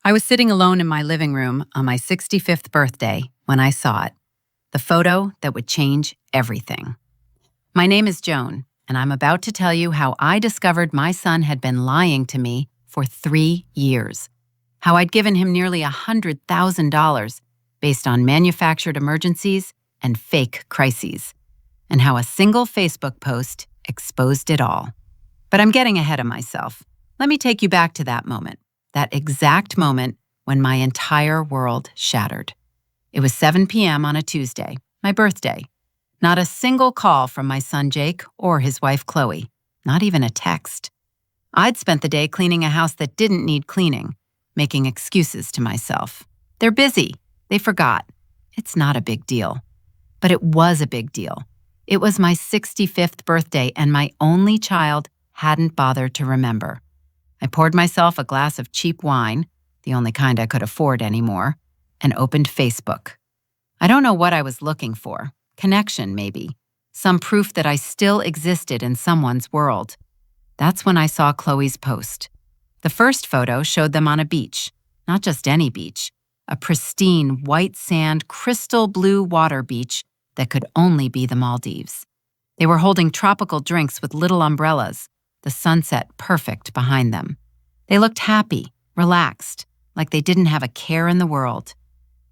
I was sitting alone in my living room on my 65th birthday when I saw it, the photo that would change everything. My name is Joan, and I'm about to tell you how I discovered my son had been lying to me for 3 years, how I'd given him nearly $100,000 based on manufactured emergencies and fake crises, and how a single Facebook post exposed it all. But I'm getting ahead of myself. Let me take you back to that moment. That exact moment when my entire world shattered. It was 7 p.m. on a Tuesday, my birthday. Not a single call from my son Jake or his wife Chloe, not even a text. I'd spent the day cleaning a house that didn't need cleaning, making excuses to myself. They're busy. They forgot. It's not a big deal. But it was a big deal. It was my 65th birthday, and my only child hadn't bothered to remember. I poured myself a glass of cheap wine, the only kind I could afford anymore, and opened Facebook. I don't know what I was looking for. Connection, maybe. Some proof that I still existed in someone's world. That's when I saw Chloe's post. The first photo showed them on a beach. Not just any beach. A pristine, white sand, crystal blue water beach that could only be the Maldives. They were holding tropical drinks with little umbrellas, the sunset perfect behind them. They looked happy, relaxed, like they didn't have a care in the world.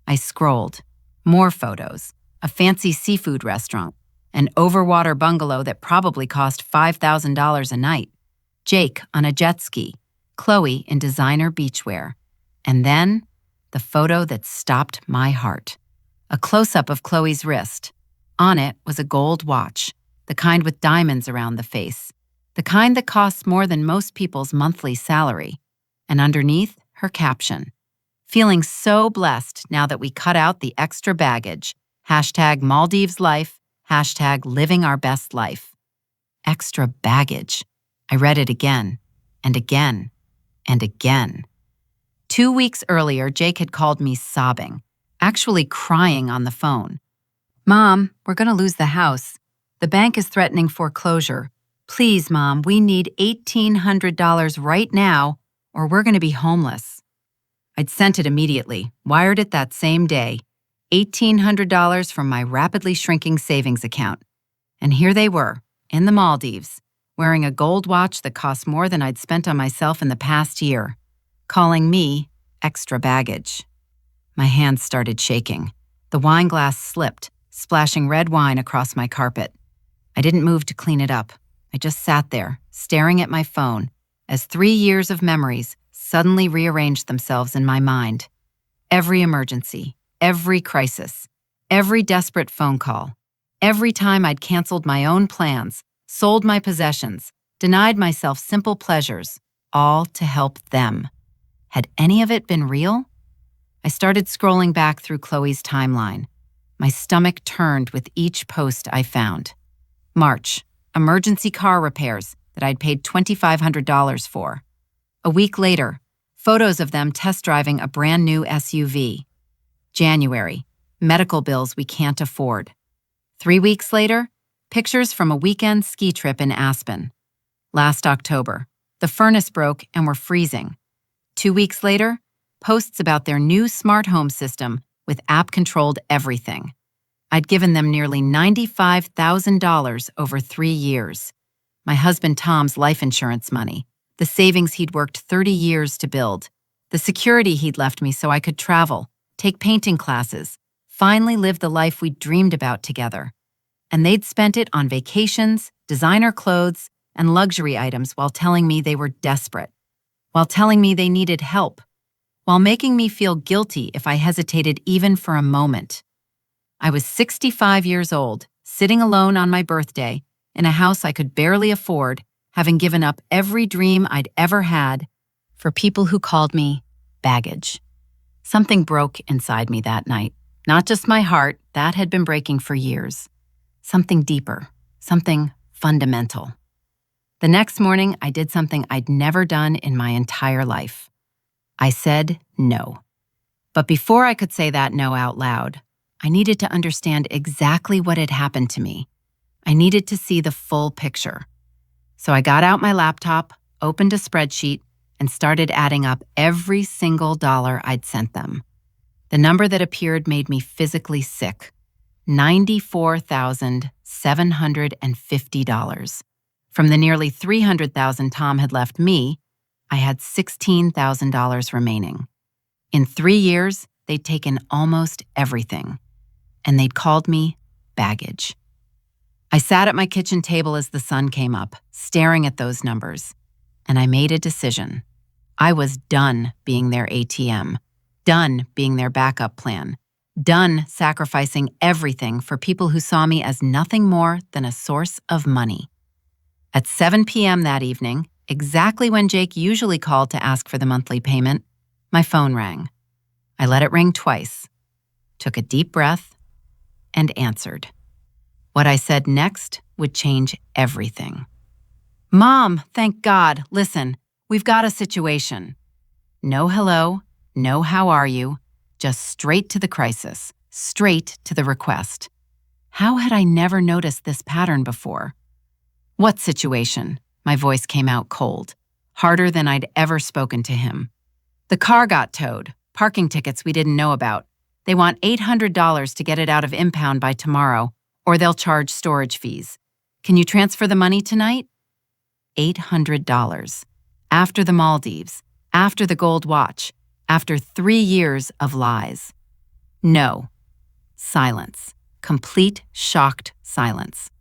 I scrolled. More photos. A fancy seafood restaurant. An overwater bungalow that probably cost $5,000 a night. Jake on a jet ski. Chloe in designer beachwear. And then, the photo that stopped my heart. A close-up of Chloe's wrist. On it was a gold watch, the kind with diamonds around the face. The kind that costs more than most people's monthly salary. And underneath, her caption. Feeling so blessed now that we cut out the extra baggage. #Maldives life, #living our best life. Extra baggage. I read it again, and again, and again. 2 weeks earlier, Jake had called me sobbing, actually crying on the phone. "Mom, we're going to lose the house. The bank is threatening foreclosure. Please, Mom, we need $1,800 right now, or we're going to be homeless." I'd sent it immediately, wired it that same day, $1,800 from my rapidly shrinking savings account. And here they were, in the Maldives, wearing a gold watch that cost more than I'd spent on myself in the past year, calling me extra baggage. My hands started shaking. The wine glass slipped, splashing red wine across my carpet. I didn't move to clean it up. I just sat there, staring at my phone, as 3 years of memories suddenly rearranged themselves in my mind. Every emergency, every crisis, every desperate phone call, every time I'd canceled my own plans, sold my possessions, denied myself simple pleasures, all to help them. Had any of it been real? I started scrolling back through Chloe's timeline. My stomach turned with each post I found. March. Emergency car repairs that I'd paid $2,500 for. A week later, photos of them test driving a brand new SUV. January, medical bills we can't afford. 3 weeks later, pictures from a weekend ski trip in Aspen. Last October, the furnace broke and we're freezing. 2 weeks later, posts about their new smart home system with app-controlled everything. I'd given them nearly $95,000 over 3 years. My husband Tom's life insurance money, the savings he'd worked 30 years to build, the security he'd left me so I could travel, take painting classes, finally live the life we'd dreamed about together. And they'd spent it on vacations, designer clothes, and luxury items while telling me they were desperate, while telling me they needed help, while making me feel guilty if I hesitated even for a moment. I was 65 years old, sitting alone on my birthday, in a house I could barely afford, having given up every dream I'd ever had, for people who called me baggage. Something broke inside me that night. Not just my heart, that had been breaking for years. Something deeper, something fundamental. The next morning, I did something I'd never done in my entire life. I said no. But before I could say that no out loud, I needed to understand exactly what had happened to me. I needed to see the full picture. So I got out my laptop, opened a spreadsheet, and started adding up every single dollar I'd sent them. The number that appeared made me physically sick. $94,750. From the nearly $300,000 Tom had left me, I had $16,000 remaining. In 3 years, they'd taken almost everything, and they'd called me baggage. I sat at my kitchen table as the sun came up, staring at those numbers, and I made a decision. I was done being their ATM, done being their backup plan, done sacrificing everything for people who saw me as nothing more than a source of money. At 7 p.m. that evening, exactly when Jake usually called to ask for the monthly payment, my phone rang. I let it ring twice, took a deep breath, and answered. What I said next would change everything. "Mom, thank God, listen, we've got a situation." No hello, no how are you, just straight to the crisis, straight to the request. How had I never noticed this pattern before? "What situation?" My voice came out cold, harder than I'd ever spoken to him. "The car got towed, parking tickets we didn't know about. They want $800 to get it out of impound by tomorrow, or they'll charge storage fees. Can you transfer the money tonight?" $800. After the Maldives, after the gold watch, after 3 years of lies. No. Silence. Complete, shocked silence.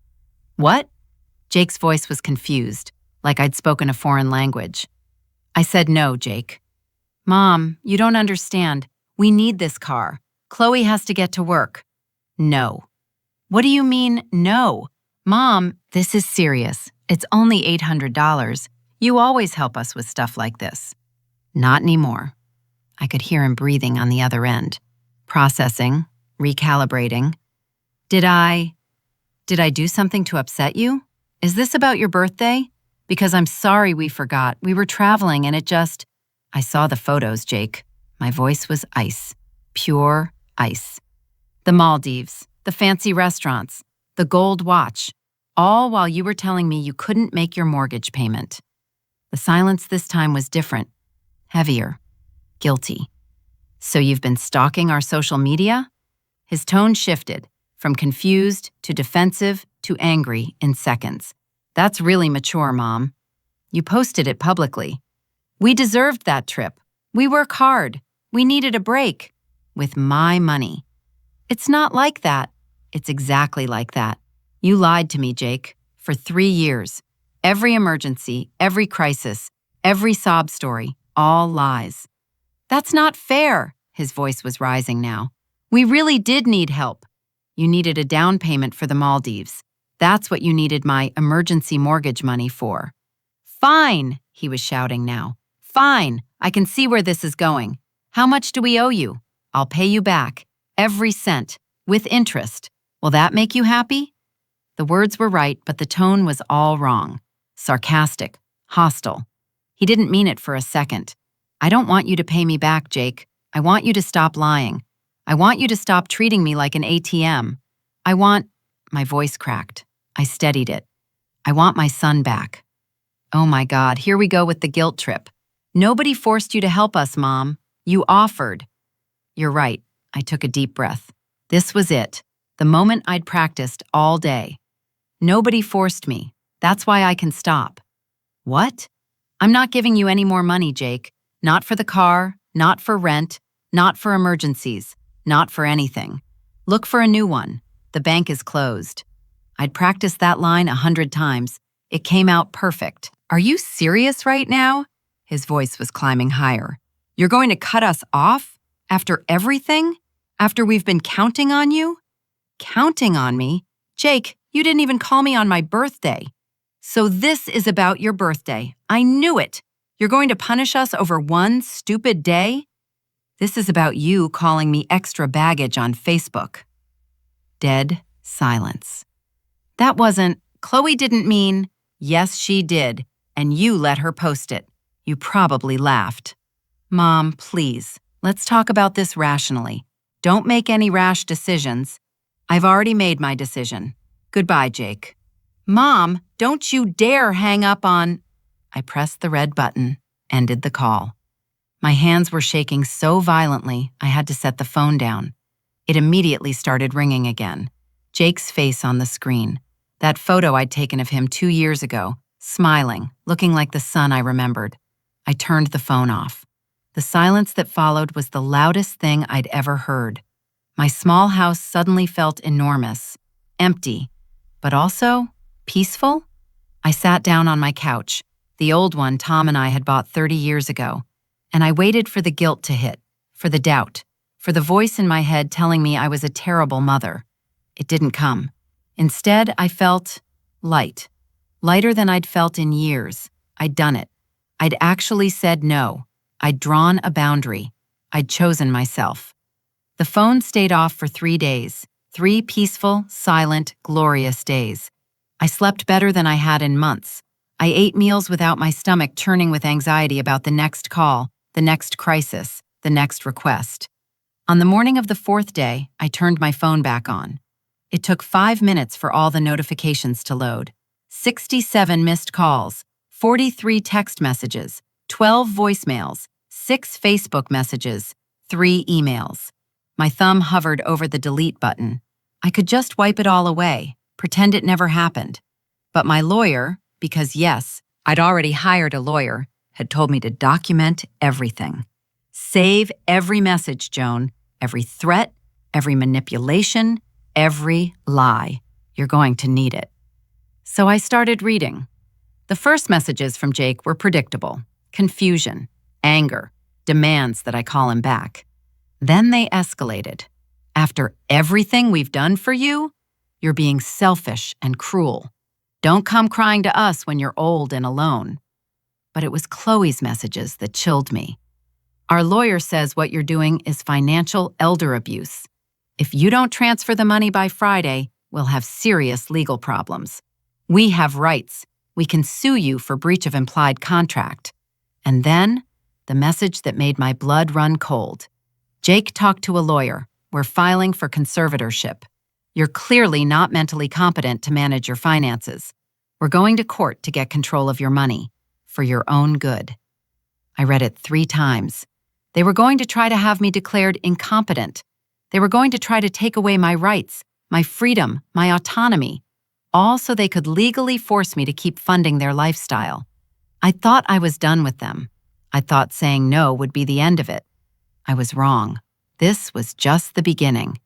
"What?" Jake's voice was confused, like I'd spoken a foreign language. I said, "No, Jake." "Mom, you don't understand. We need this car. Chloe has to get to work." "No." "What do you mean, no? Mom, this is serious. It's only $800. You always help us with stuff like this." "Not anymore." I could hear him breathing on the other end, processing, recalibrating. Did I do something to upset you? Is this about your birthday? Because I'm sorry we forgot. We were traveling and it just... I saw the photos, Jake. My voice was ice. Pure ice. The Maldives, the fancy restaurants, the gold watch, all while you were telling me you couldn't make your mortgage payment. The silence this time was different, heavier, guilty. "So you've been stalking our social media?" His tone shifted, from confused to defensive to angry in seconds. "That's really mature, Mom. You posted it publicly. We deserved that trip. We work hard. We needed a break. With my money." "It's not like that." "It's exactly like that. You lied to me, Jake, for 3 years. Every emergency, every crisis, every sob story, all lies." "That's not fair." His voice was rising now. "We really did need help. You needed a down payment for the Maldives. That's what you needed my emergency mortgage money for." "Fine," he was shouting now. "Fine, I can see where this is going. How much do we owe you? I'll pay you back, every cent, with interest. Will that make you happy?" The words were right, but the tone was all wrong. Sarcastic, hostile. He didn't mean it for a second. "I don't want you to pay me back, Jake. I want you to stop lying. I want you to stop treating me like an ATM. I want..." My voice cracked. I steadied it. "I want my son back." Oh my God, here we go with the guilt trip. "Nobody forced you to help us, Mom. You offered." You're right. I took a deep breath. This was it. The moment I'd practiced all day. Nobody forced me. That's why I can stop. What? "I'm not giving you any more money, Jake. Not for the car, not for rent, not for emergencies, not for anything. Look for a new one. The bank is closed." I'd practiced that line 100 times. It came out perfect. "Are you serious right now?" His voice was climbing higher. "You're going to cut us off? After everything? After we've been counting on you?" "Counting on me? Jake, you didn't even call me on my birthday." "So this is about your birthday. I knew it. You're going to punish us over one stupid day?" "This is about you calling me extra baggage on Facebook." Dead silence. "That wasn't... Chloe didn't mean..." "Yes, she did. And you let her post it. You probably laughed." "Mom, please, let's talk about this rationally. Don't make any rash decisions." "I've already made my decision. Goodbye, Jake." "Mom, don't you dare hang up on..." I pressed the red button. ended the call. My hands were shaking so violently, I had to set the phone down. It immediately started ringing again. Jake's face on the screen. That photo I'd taken of him 2 years ago, smiling, looking like the son I remembered. I turned the phone off. The silence that followed was the loudest thing I'd ever heard. My small house suddenly felt enormous, empty, but also peaceful. I sat down on my couch, the old one Tom and I had bought 30 years ago, and I waited for the guilt to hit, for the doubt, for the voice in my head telling me I was a terrible mother. It didn't come. Instead, I felt light, lighter than I'd felt in years. I'd done it. I'd actually said no. I'd drawn a boundary. I'd chosen myself. The phone stayed off for 3 days, 3 peaceful, silent, glorious days. I slept better than I had in months. I ate meals without my stomach churning with anxiety about the next call, the next crisis, the next request. On the morning of the 4th day, I turned my phone back on. It took 5 minutes for all the notifications to load. 67 missed calls, 43 text messages, 12 voicemails, 6 Facebook messages, 3 emails. My thumb hovered over the delete button. I could just wipe it all away, pretend it never happened. But my lawyer, because yes, I'd already hired a lawyer, had told me to document everything. Save every message, Joan, every threat, every manipulation, every lie. You're going to need it. So I started reading. The first messages from Jake were predictable. Confusion, anger, demands that I call him back. Then they escalated. After everything we've done for you, you're being selfish and cruel. Don't come crying to us when you're old and alone. But it was Chloe's messages that chilled me. Our lawyer says what you're doing is financial elder abuse. If you don't transfer the money by Friday, we'll have serious legal problems. We have rights. We can sue you for breach of implied contract. And then, the message that made my blood run cold. Jake talked to a lawyer. We're filing for conservatorship. You're clearly not mentally competent to manage your finances. We're going to court to get control of your money, for your own good. I read it 3 times. They were going to try to have me declared incompetent. They were going to try to take away my rights, my freedom, my autonomy, all so they could legally force me to keep funding their lifestyle. I thought I was done with them. I thought saying no would be the end of it. I was wrong. This was just the beginning.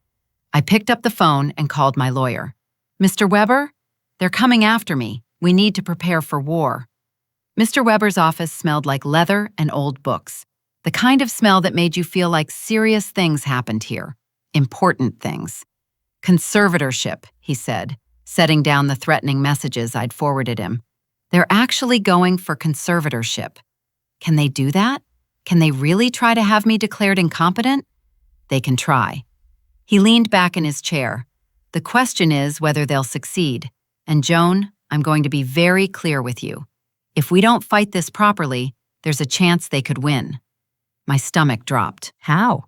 I picked up the phone and called my lawyer. Mr. Weber, they're coming after me. We need to prepare for war. Mr. Weber's office smelled like leather and old books, the kind of smell that made you feel like serious things happened here, important things. Conservatorship, he said, setting down the threatening messages I'd forwarded him. They're actually going for conservatorship. Can they do that? Can they really try to have me declared incompetent? They can try. He leaned back in his chair. The question is whether they'll succeed. And Joan, I'm going to be very clear with you. If we don't fight this properly, there's a chance they could win. My stomach dropped. How?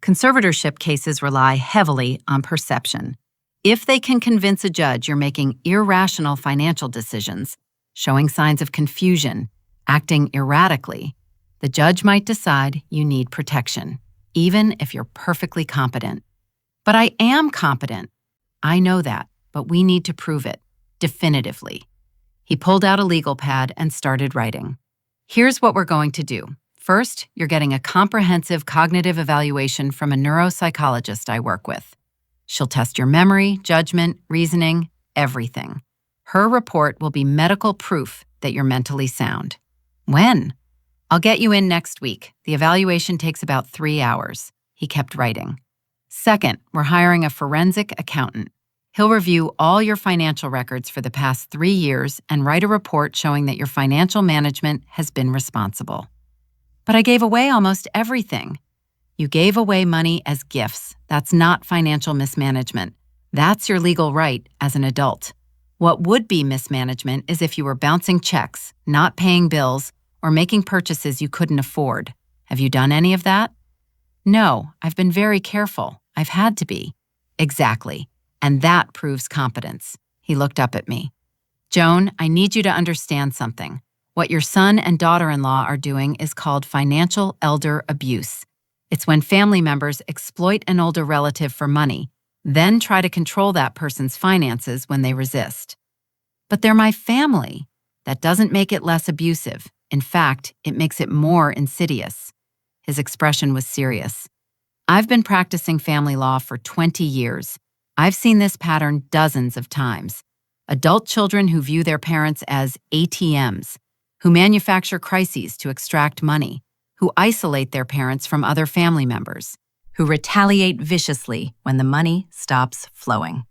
Conservatorship cases rely heavily on perception. If they can convince a judge you're making irrational financial decisions, showing signs of confusion, acting erratically, the judge might decide you need protection, even if you're perfectly competent. But I am competent. I know that, but we need to prove it, definitively. He pulled out a legal pad and started writing. Here's what we're going to do. First, you're getting a comprehensive cognitive evaluation from a neuropsychologist I work with. She'll test your memory, judgment, reasoning, everything. Her report will be medical proof that you're mentally sound. When? I'll get you in next week. The evaluation takes about 3 hours. He kept writing. Second, we're hiring a forensic accountant. He'll review all your financial records for the past 3 years and write a report showing that your financial management has been responsible. But I gave away almost everything. You gave away money as gifts. That's not financial mismanagement. That's your legal right as an adult. What would be mismanagement is if you were bouncing checks, not paying bills, or making purchases you couldn't afford. Have you done any of that? No, I've been very careful. I've had to be. Exactly. And that proves competence. He looked up at me. Joan, I need you to understand something. What your son and daughter-in-law are doing is called financial elder abuse. It's when family members exploit an older relative for money, then try to control that person's finances when they resist. But they're my family. That doesn't make it less abusive. In fact, it makes it more insidious. His expression was serious. I've been practicing family law for 20 years. I've seen this pattern dozens of times. Adult children who view their parents as ATMs, who manufacture crises to extract money, who isolate their parents from other family members, who retaliate viciously when the money stops flowing.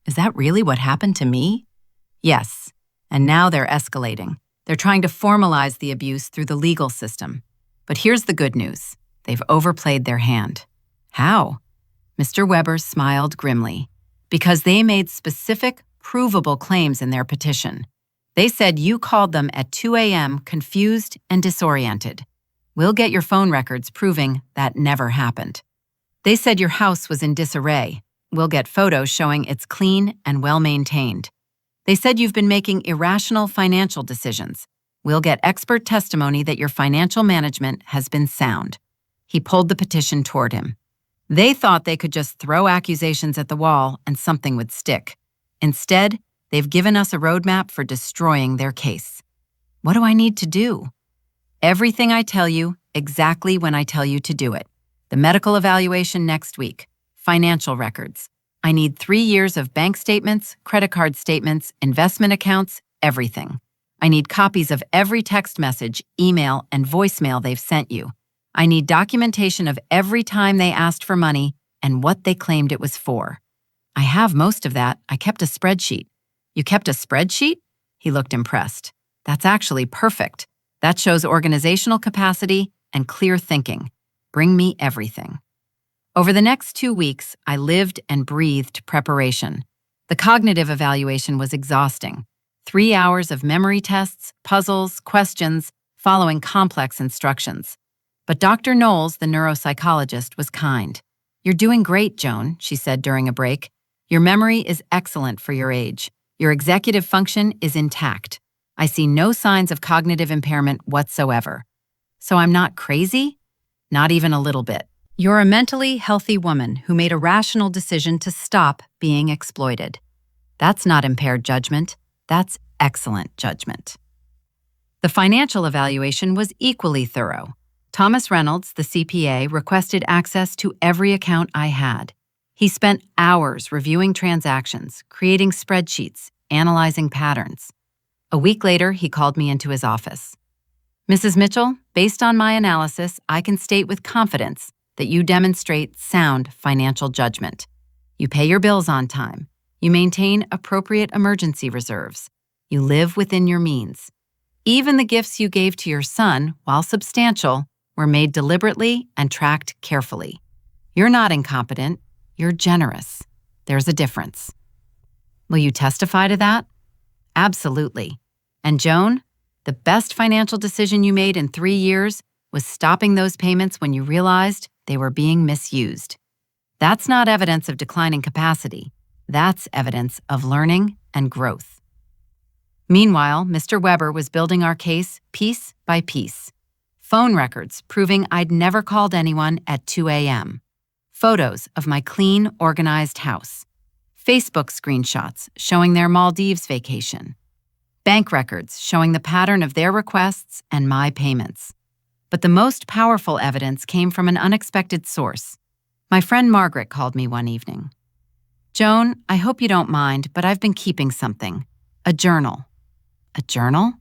Is that really what happened to me? Yes, and now they're escalating. They're trying to formalize the abuse through the legal system. But here's the good news. They've overplayed their hand. How? Mr. Weber smiled grimly. Because they made specific, provable claims in their petition. They said you called them at 2 a.m. confused and disoriented. We'll get your phone records proving that never happened. They said your house was in disarray. We'll get photos showing it's clean and well-maintained. They said you've been making irrational financial decisions. We'll get expert testimony that your financial management has been sound. He pulled the petition toward him. They thought they could just throw accusations at the wall and something would stick. Instead, they've given us a roadmap for destroying their case. What do I need to do? Everything I tell you, exactly when I tell you to do it. The medical evaluation next week. Financial records. I need 3 years of bank statements, credit card statements, investment accounts, everything. I need copies of every text message, email, and voicemail they've sent you. I need documentation of every time they asked for money and what they claimed it was for. I have most of that. I kept a spreadsheet. You kept a spreadsheet? He looked impressed. That's actually perfect. That shows organizational capacity and clear thinking. Bring me everything. Over the next 2 weeks, I lived and breathed preparation. The cognitive evaluation was exhausting. 3 hours of memory tests, puzzles, questions, following complex instructions. But Dr. Knowles, the neuropsychologist, was kind. "You're doing great, Joan," she said during a break. "Your memory is excellent for your age. Your executive function is intact. I see no signs of cognitive impairment whatsoever. So I'm not crazy? Not even a little bit. You're a mentally healthy woman who made a rational decision to stop being exploited. That's not impaired judgment. That's excellent judgment." The financial evaluation was equally thorough. Thomas Reynolds, the CPA, requested access to every account I had. He spent hours reviewing transactions, creating spreadsheets, analyzing patterns. A week later, he called me into his office. "Mrs. Mitchell, based on my analysis, I can state with confidence that you demonstrate sound financial judgment. You pay your bills on time. You maintain appropriate emergency reserves. You live within your means. Even the gifts you gave to your son, while substantial, were made deliberately and tracked carefully. You're not incompetent. You're generous. There's a difference. Will you testify to that?" "Absolutely. And Joan, the best financial decision you made in 3 years was stopping those payments when you realized they were being misused. That's not evidence of declining capacity. That's evidence of learning and growth." Meanwhile, Mr. Weber was building our case piece by piece. Phone records proving I'd never called anyone at 2 a.m. Photos of my clean, organized house. Facebook screenshots showing their Maldives vacation. Bank records showing the pattern of their requests and my payments. But the most powerful evidence came from an unexpected source. My friend Margaret called me one evening. "Joan, I hope you don't mind, but I've been keeping something. A journal." "A journal?"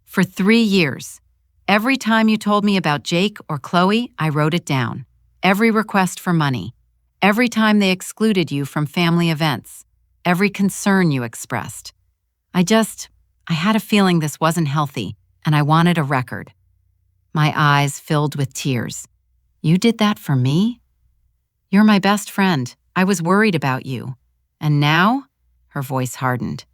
"For 3 years. Every time you told me about Jake or Chloe, I wrote it down. Every request for money. Every time they excluded you from family events. Every concern you expressed. I had a feeling this wasn't healthy, and I wanted a record." My eyes filled with tears. "You did that for me? You're my best friend. I was worried about you. And now?" Her voice hardened.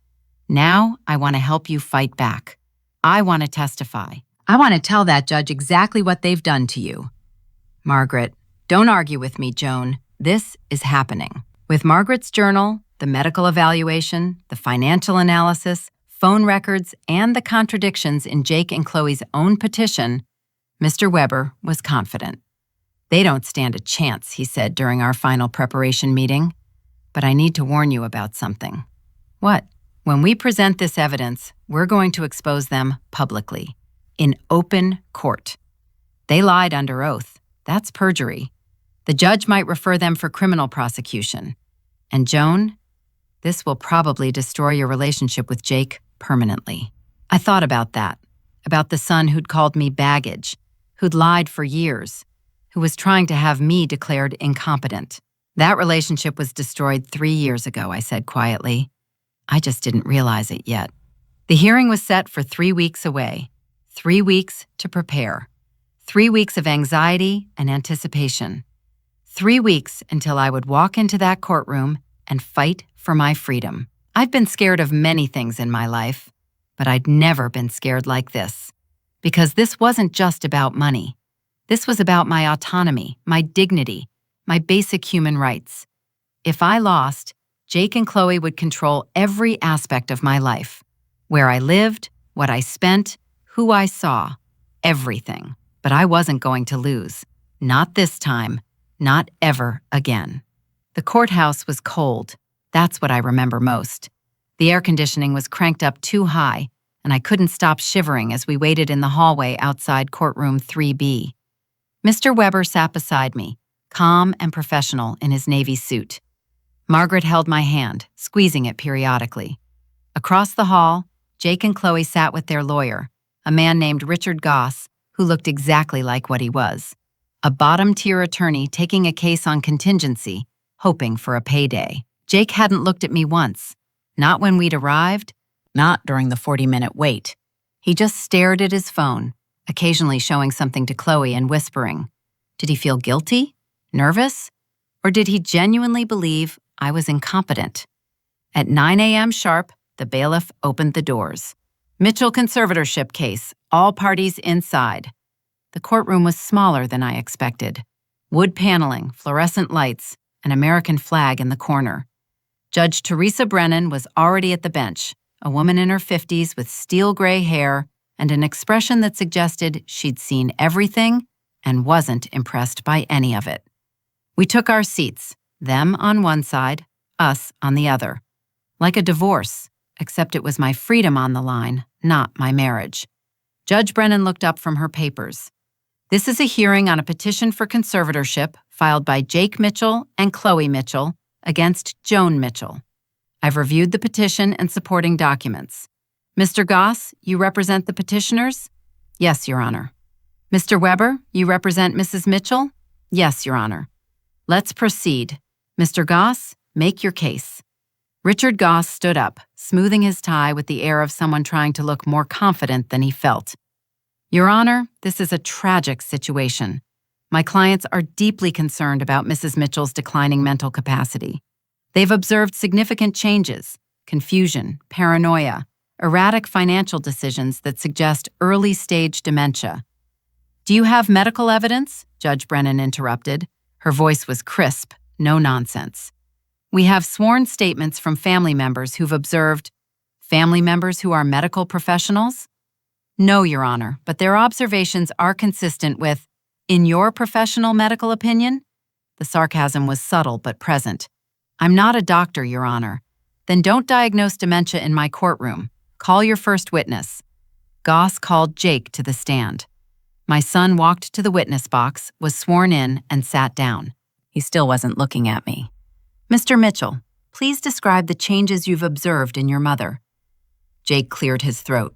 "Now I want to help you fight back. I want to testify. I want to tell that judge exactly what they've done to you." "Margaret, don't argue with me, Joan. This is happening." With Margaret's journal, the medical evaluation, the financial analysis, phone records, and the contradictions in Jake and Chloe's own petition, Mr. Weber was confident. "They don't stand a chance," he said during our final preparation meeting. "But I need to warn you about something." "What?" "When we present this evidence, we're going to expose them publicly, in open court. They lied under oath. That's perjury. The judge might refer them for criminal prosecution. And Joan, this will probably destroy your relationship with Jake permanently." I thought about that, about the son who'd called me baggage, who'd lied for years, who was trying to have me declared incompetent. "That relationship was destroyed 3 years ago," I said quietly. I just didn't realize it yet. The hearing was set for 3 weeks away. 3 weeks to prepare. 3 weeks of anxiety and anticipation. 3 weeks until I would walk into that courtroom and fight for my freedom. I've been scared of many things in my life, but I'd never been scared like this. Because this wasn't just about money. This was about my autonomy, my dignity, my basic human rights. If I lost, Jake and Chloe would control every aspect of my life. Where I lived, what I spent, who I saw, everything. But I wasn't going to lose. Not this time. Not ever again. The courthouse was cold. That's what I remember most. The air conditioning was cranked up too high, and I couldn't stop shivering as we waited in the hallway outside courtroom 3B. Mr. Weber sat beside me, calm and professional in his navy suit. Margaret held my hand, squeezing it periodically. Across the hall, Jake and Chloe sat with their lawyer, a man named Richard Goss, who looked exactly like what he was. A bottom-tier attorney taking a case on contingency, hoping for a payday. Jake hadn't looked at me once. Not when we'd arrived, not during the 40-minute wait. He just stared at his phone, occasionally showing something to Chloe and whispering. Did he feel guilty? Nervous? Or did he genuinely believe I was incompetent? At 9 a.m. sharp, the bailiff opened the doors. "Mitchell conservatorship case, all parties inside." The courtroom was smaller than I expected. Wood paneling, fluorescent lights, an American flag in the corner. Judge Teresa Brennan was already at the bench, a woman in her 50s with steel gray hair and an expression that suggested she'd seen everything and wasn't impressed by any of it. We took our seats, them on one side, us on the other. Like a divorce, except it was my freedom on the line, not my marriage. Judge Brennan looked up from her papers. "This is a hearing on a petition for conservatorship filed by Jake Mitchell and Chloe Mitchell against Joan Mitchell. I've reviewed the petition and supporting documents. Mr. Goss, you represent the petitioners?" "Yes, Your Honor." "Mr. Weber, you represent Mrs. Mitchell?" "Yes, Your Honor." "Let's proceed. Mr. Goss, make your case." Richard Goss stood up, smoothing his tie with the air of someone trying to look more confident than he felt. "Your Honor, this is a tragic situation. My clients are deeply concerned about Mrs. Mitchell's declining mental capacity. They've observed significant changes, confusion, paranoia, erratic financial decisions that suggest early-stage dementia." "Do you have medical evidence?" Judge Brennan interrupted. Her voice was crisp, no nonsense. "We have sworn statements from family members who've observed—" "Family members who are medical professionals?" "No, Your Honor, but their observations are consistent with, in your professional medical opinion?" The sarcasm was subtle but present. "I'm not a doctor, Your Honor." "Then don't diagnose dementia in my courtroom. Call your first witness." Goss called Jake to the stand. My son walked to the witness box, was sworn in, and sat down. He still wasn't looking at me. "Mr. Mitchell, please describe the changes you've observed in your mother." Jake cleared his throat.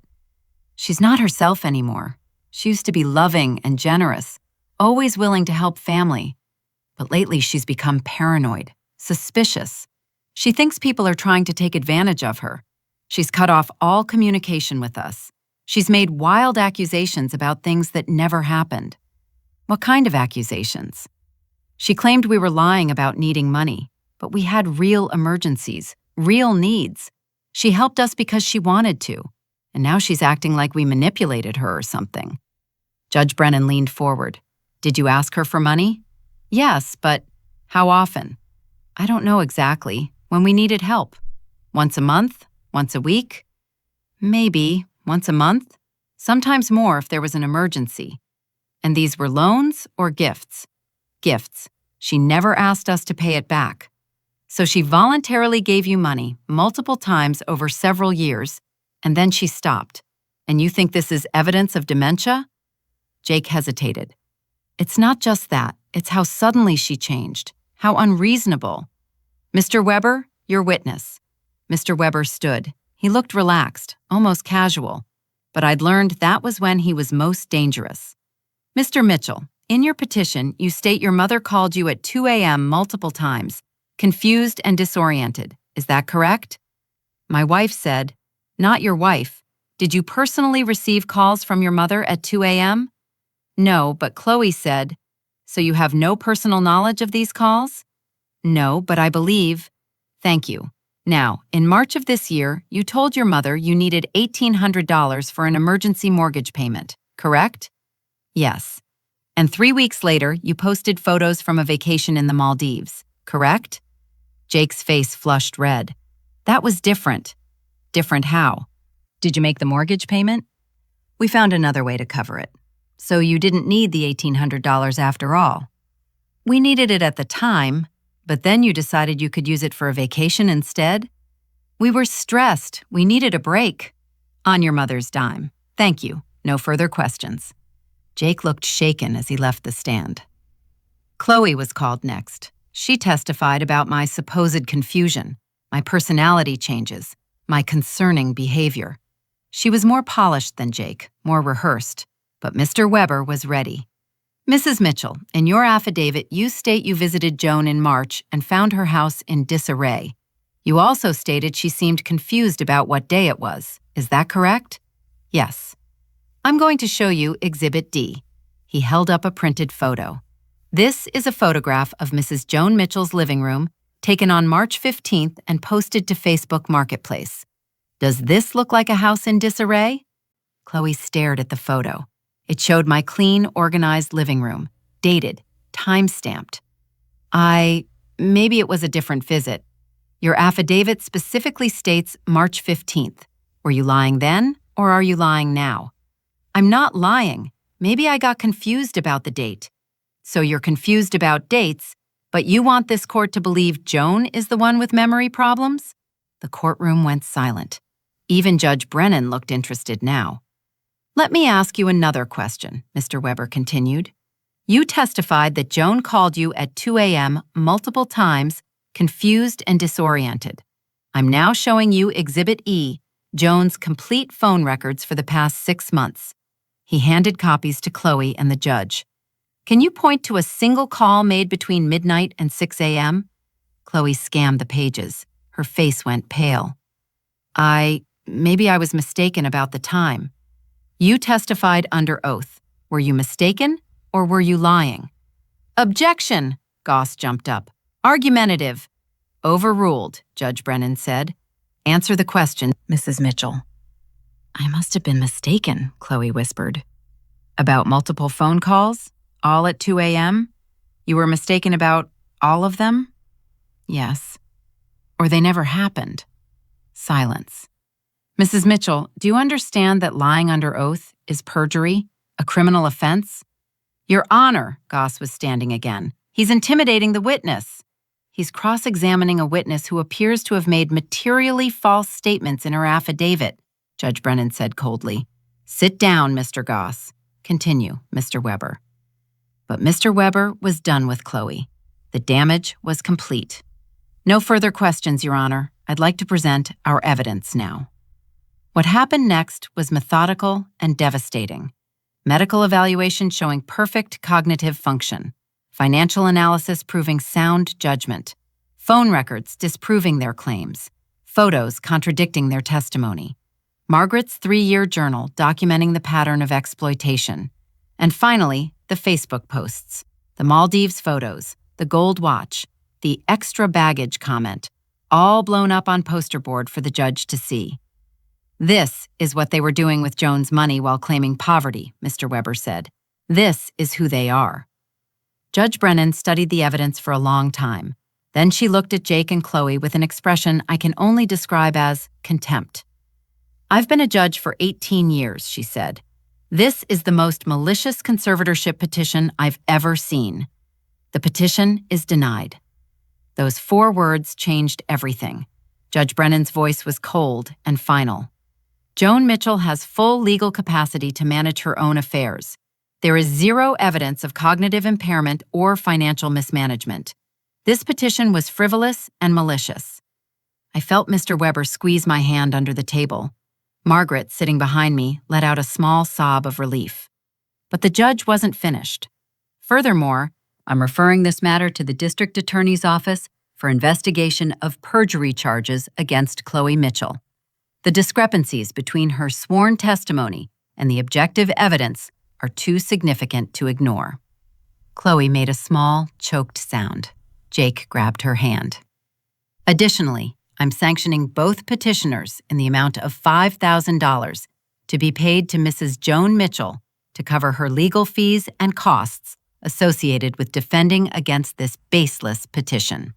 "She's not herself anymore. She used to be loving and generous, always willing to help family. But lately she's become paranoid, suspicious. She thinks people are trying to take advantage of her. She's cut off all communication with us. She's made wild accusations about things that never happened." "What kind of accusations?" "She claimed we were lying about needing money, but we had real emergencies, real needs. She helped us because she wanted to, and now she's acting like we manipulated her or something." Judge Brennan leaned forward. "Did you ask her for money?" "Yes, but how often?" "I don't know exactly. When we needed help. Once a month? Once a week?" Maybe once a month, sometimes more if there was an emergency. And these were loans or gifts? Gifts. She never asked us to pay it back. So she voluntarily gave you money multiple times over several years, and then she stopped. And you think this is evidence of dementia? Jake hesitated. It's not just that. It's how suddenly she changed. How unreasonable. Mr. Weber, your witness. Mr. Weber stood. He looked relaxed, almost casual. But I'd learned that was when he was most dangerous. Mr. Mitchell, in your petition, you state your mother called you at 2 a.m. multiple times, confused and disoriented. Is that correct? My wife said, not your wife. Did you personally receive calls from your mother at 2 a.m.? No, but Chloe said, so you have no personal knowledge of these calls? No, but I believe. Thank you. Now, in March of this year, you told your mother you needed $1,800 for an emergency mortgage payment, correct? Yes. And 3 weeks later, you posted photos from a vacation in the Maldives, correct? Jake's face flushed red. That was different. Different how? Did you make the mortgage payment? We found another way to cover it. So you didn't need the $1,800 after all. We needed it at the time, but then you decided you could use it for a vacation instead? We were stressed. We needed a break. On your mother's dime. Thank you. No further questions. Jake looked shaken as he left the stand. Chloe was called next. She testified about my supposed confusion, my personality changes, my concerning behavior. She was more polished than Jake, more rehearsed, but Mr. Weber was ready. Mrs. Mitchell, in your affidavit, you state you visited Joan in March and found her house in disarray. You also stated she seemed confused about what day it was. Is that correct? Yes. I'm going to show you Exhibit D. He held up a printed photo. This is a photograph of Mrs. Joan Mitchell's living room, taken on March 15th and posted to Facebook Marketplace. Does this look like a house in disarray? Chloe stared at the photo. It showed my clean, organized living room, dated, time-stamped. Maybe it was a different visit. Your affidavit specifically states March 15th. Were you lying then, or are you lying now? I'm not lying. Maybe I got confused about the date. So you're confused about dates, but you want this court to believe Joan is the one with memory problems? The courtroom went silent. Even Judge Brennan looked interested now. Let me ask you another question, Mr. Weber continued. You testified that Joan called you at 2 a.m. multiple times, confused and disoriented. I'm now showing you Exhibit E, Joan's complete phone records for the past 6 months. He handed copies to Chloe and the judge. Can you point to a single call made between midnight and 6 a.m.? Chloe scanned the pages. Her face went pale. Maybe I was mistaken about the time. You testified under oath. Were you mistaken or were you lying? Objection, Goss jumped up. Argumentative. Overruled, Judge Brennan said. Answer the question, Mrs. Mitchell. I must have been mistaken, Chloe whispered. About multiple phone calls? All at 2 a.m.? You were mistaken about all of them? Yes. Or they never happened. Silence. Mrs. Mitchell, do you understand that lying under oath is perjury, a criminal offense? Your Honor, Goss was standing again. He's intimidating the witness. He's cross-examining a witness who appears to have made materially false statements in her affidavit, Judge Brennan said coldly. Sit down, Mr. Goss. Continue, Mr. Weber. But Mr. Weber was done with Chloe. The damage was complete. No further questions, Your Honor. I'd like to present our evidence now. What happened next was methodical and devastating. Medical evaluation showing perfect cognitive function. Financial analysis proving sound judgment. Phone records disproving their claims. Photos contradicting their testimony. Margaret's 3-year journal documenting the pattern of exploitation. And finally, the Facebook posts. The Maldives photos, the gold watch, the extra baggage comment, all blown up on poster board for the judge to see. This is what they were doing with Joan's money while claiming poverty, Mr. Weber said. This is who they are. Judge Brennan studied the evidence for a long time. Then she looked at Jake and Chloe with an expression I can only describe as contempt. "I've been a judge for 18 years," she said. "This is the most malicious conservatorship petition I've ever seen. The petition is denied." Those 4 words changed everything. Judge Brennan's voice was cold and final. "Joan Mitchell has full legal capacity to manage her own affairs. There is zero evidence of cognitive impairment or financial mismanagement. This petition was frivolous and malicious." I felt Mr. Weber squeeze my hand under the table. Margaret, sitting behind me, let out a small sob of relief. But the judge wasn't finished. "Furthermore, I'm referring this matter to the district attorney's office for investigation of perjury charges against Chloe Mitchell. The discrepancies between her sworn testimony and the objective evidence are too significant to ignore." Chloe made a small, choked sound. Jake grabbed her hand. "Additionally, I'm sanctioning both petitioners in the amount of $5,000 to be paid to Mrs. Joan Mitchell to cover her legal fees and costs associated with defending against this baseless petition."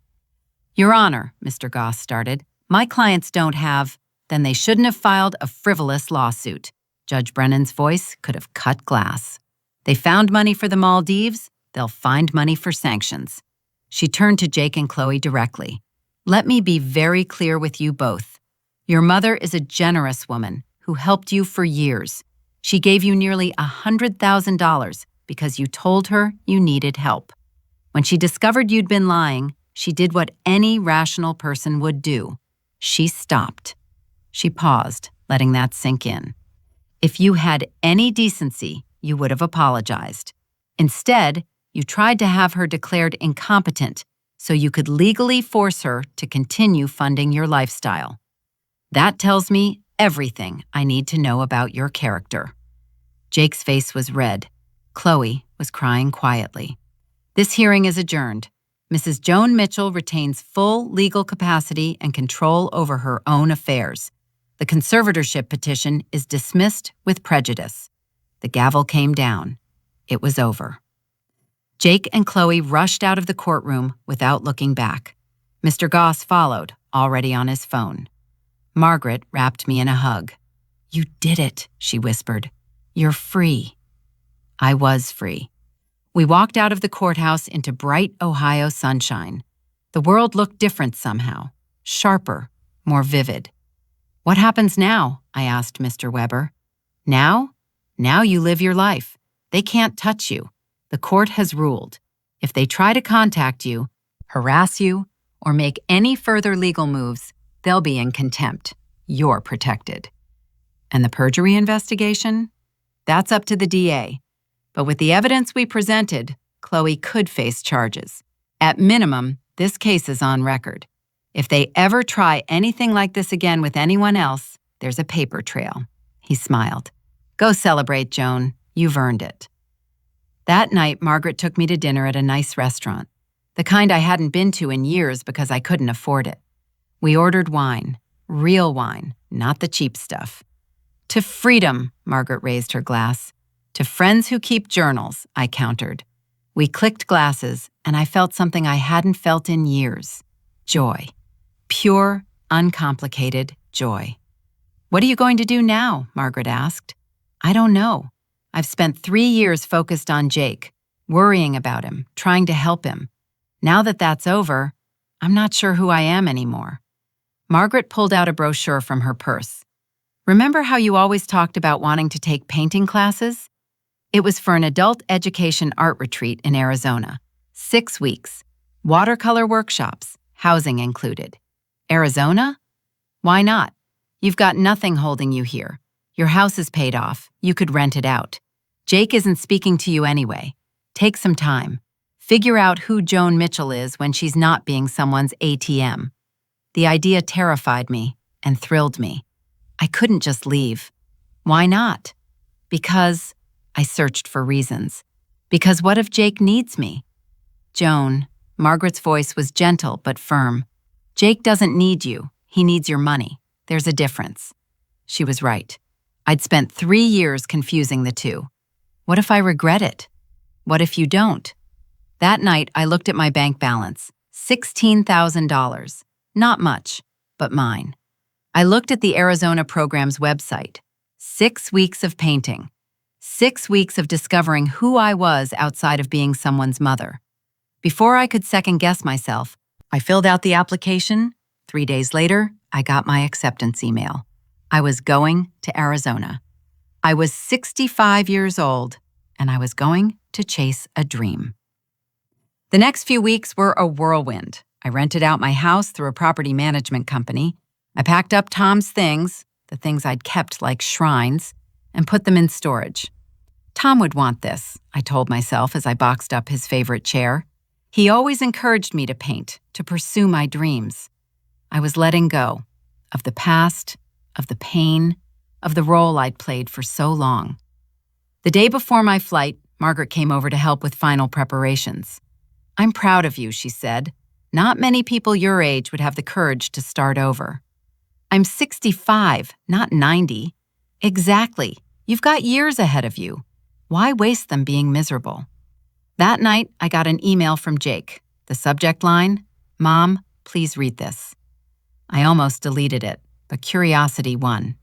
"Your Honor," Mr. Goss started, "my clients don't have—" "Then they shouldn't have filed a frivolous lawsuit." Judge Brennan's voice could have cut glass. "They found money for the Maldives, they'll find money for sanctions." She turned to Jake and Chloe directly. "Let me be very clear with you both. Your mother is a generous woman who helped you for years. She gave you nearly $100,000 because you told her you needed help. When she discovered you'd been lying, she did what any rational person would do. She stopped." She paused, letting that sink in. "If you had any decency, you would have apologized. Instead, you tried to have her declared incompetent so you could legally force her to continue funding your lifestyle. That tells me everything I need to know about your character." Jake's face was red. Chloe was crying quietly. "This hearing is adjourned. Mrs. Joan Mitchell retains full legal capacity and control over her own affairs. The conservatorship petition is dismissed with prejudice." The gavel came down. It was over. Jake and Chloe rushed out of the courtroom without looking back. Mr. Goss followed, already on his phone. Margaret wrapped me in a hug. "You did it," she whispered. "You're free." I was free. We walked out of the courthouse into bright Ohio sunshine. The world looked different somehow, sharper, more vivid. "What happens now?" I asked Mr. Weber. "Now? Now you live your life. They can't touch you. The court has ruled. If they try to contact you, harass you, or make any further legal moves, they'll be in contempt. You're protected." "And the perjury investigation? That's up to the DA. But with the evidence we presented, Chloe could face charges. At minimum, this case is on record. If they ever try anything like this again with anyone else, there's a paper trail." He smiled. "Go celebrate, Joan. You've earned it." That night, Margaret took me to dinner at a nice restaurant, the kind I hadn't been to in years because I couldn't afford it. We ordered wine, real wine, not the cheap stuff. "To freedom," Margaret raised her glass. "To friends who keep journals," I countered. We clicked glasses, and I felt something I hadn't felt in years. Joy. Pure, uncomplicated joy. "What are you going to do now?" Margaret asked. "I don't know. I've spent 3 years focused on Jake, worrying about him, trying to help him. Now that that's over, I'm not sure who I am anymore." Margaret pulled out a brochure from her purse. "Remember how you always talked about wanting to take painting classes? It was for an adult education art retreat in Arizona. 6 weeks. Watercolor workshops, housing included. Arizona? Why not? You've got nothing holding you here. Your house is paid off. You could rent it out. Jake isn't speaking to you anyway. Take some time. Figure out who Joan Mitchell is when she's not being someone's ATM." The idea terrified me and thrilled me. I couldn't just leave. Why not? Because I searched for reasons. Because what if Jake needs me? "Joan," Margaret's voice was gentle but firm. "Jake doesn't need you. He needs your money. There's a difference." She was right. I'd spent 3 years confusing the two. What if I regret it? What if you don't? That night, I looked at my bank balance. $16,000. Not much, but mine. I looked at the Arizona program's website. 6 weeks of painting. 6 weeks of discovering who I was outside of being someone's mother. Before I could second-guess myself, I filled out the application. 3 days later, I got my acceptance email. I was going to Arizona. I was 65 years old, and I was going to chase a dream. The next few weeks were a whirlwind. I rented out my house through a property management company. I packed up Tom's things, the things I'd kept like shrines, and put them in storage. Tom would want this, I told myself as I boxed up his favorite chair. He always encouraged me to paint, to pursue my dreams. I was letting go of the past, of the pain, of the role I'd played for so long. The day before my flight, Margaret came over to help with final preparations. "I'm proud of you," she said. "Not many people your age would have the courage to start over." "I'm 65, not 90. Exactly. You've got years ahead of you. Why waste them being miserable?" That night, I got an email from Jake. The subject line, "Mom, please read this." I almost deleted it, but curiosity won.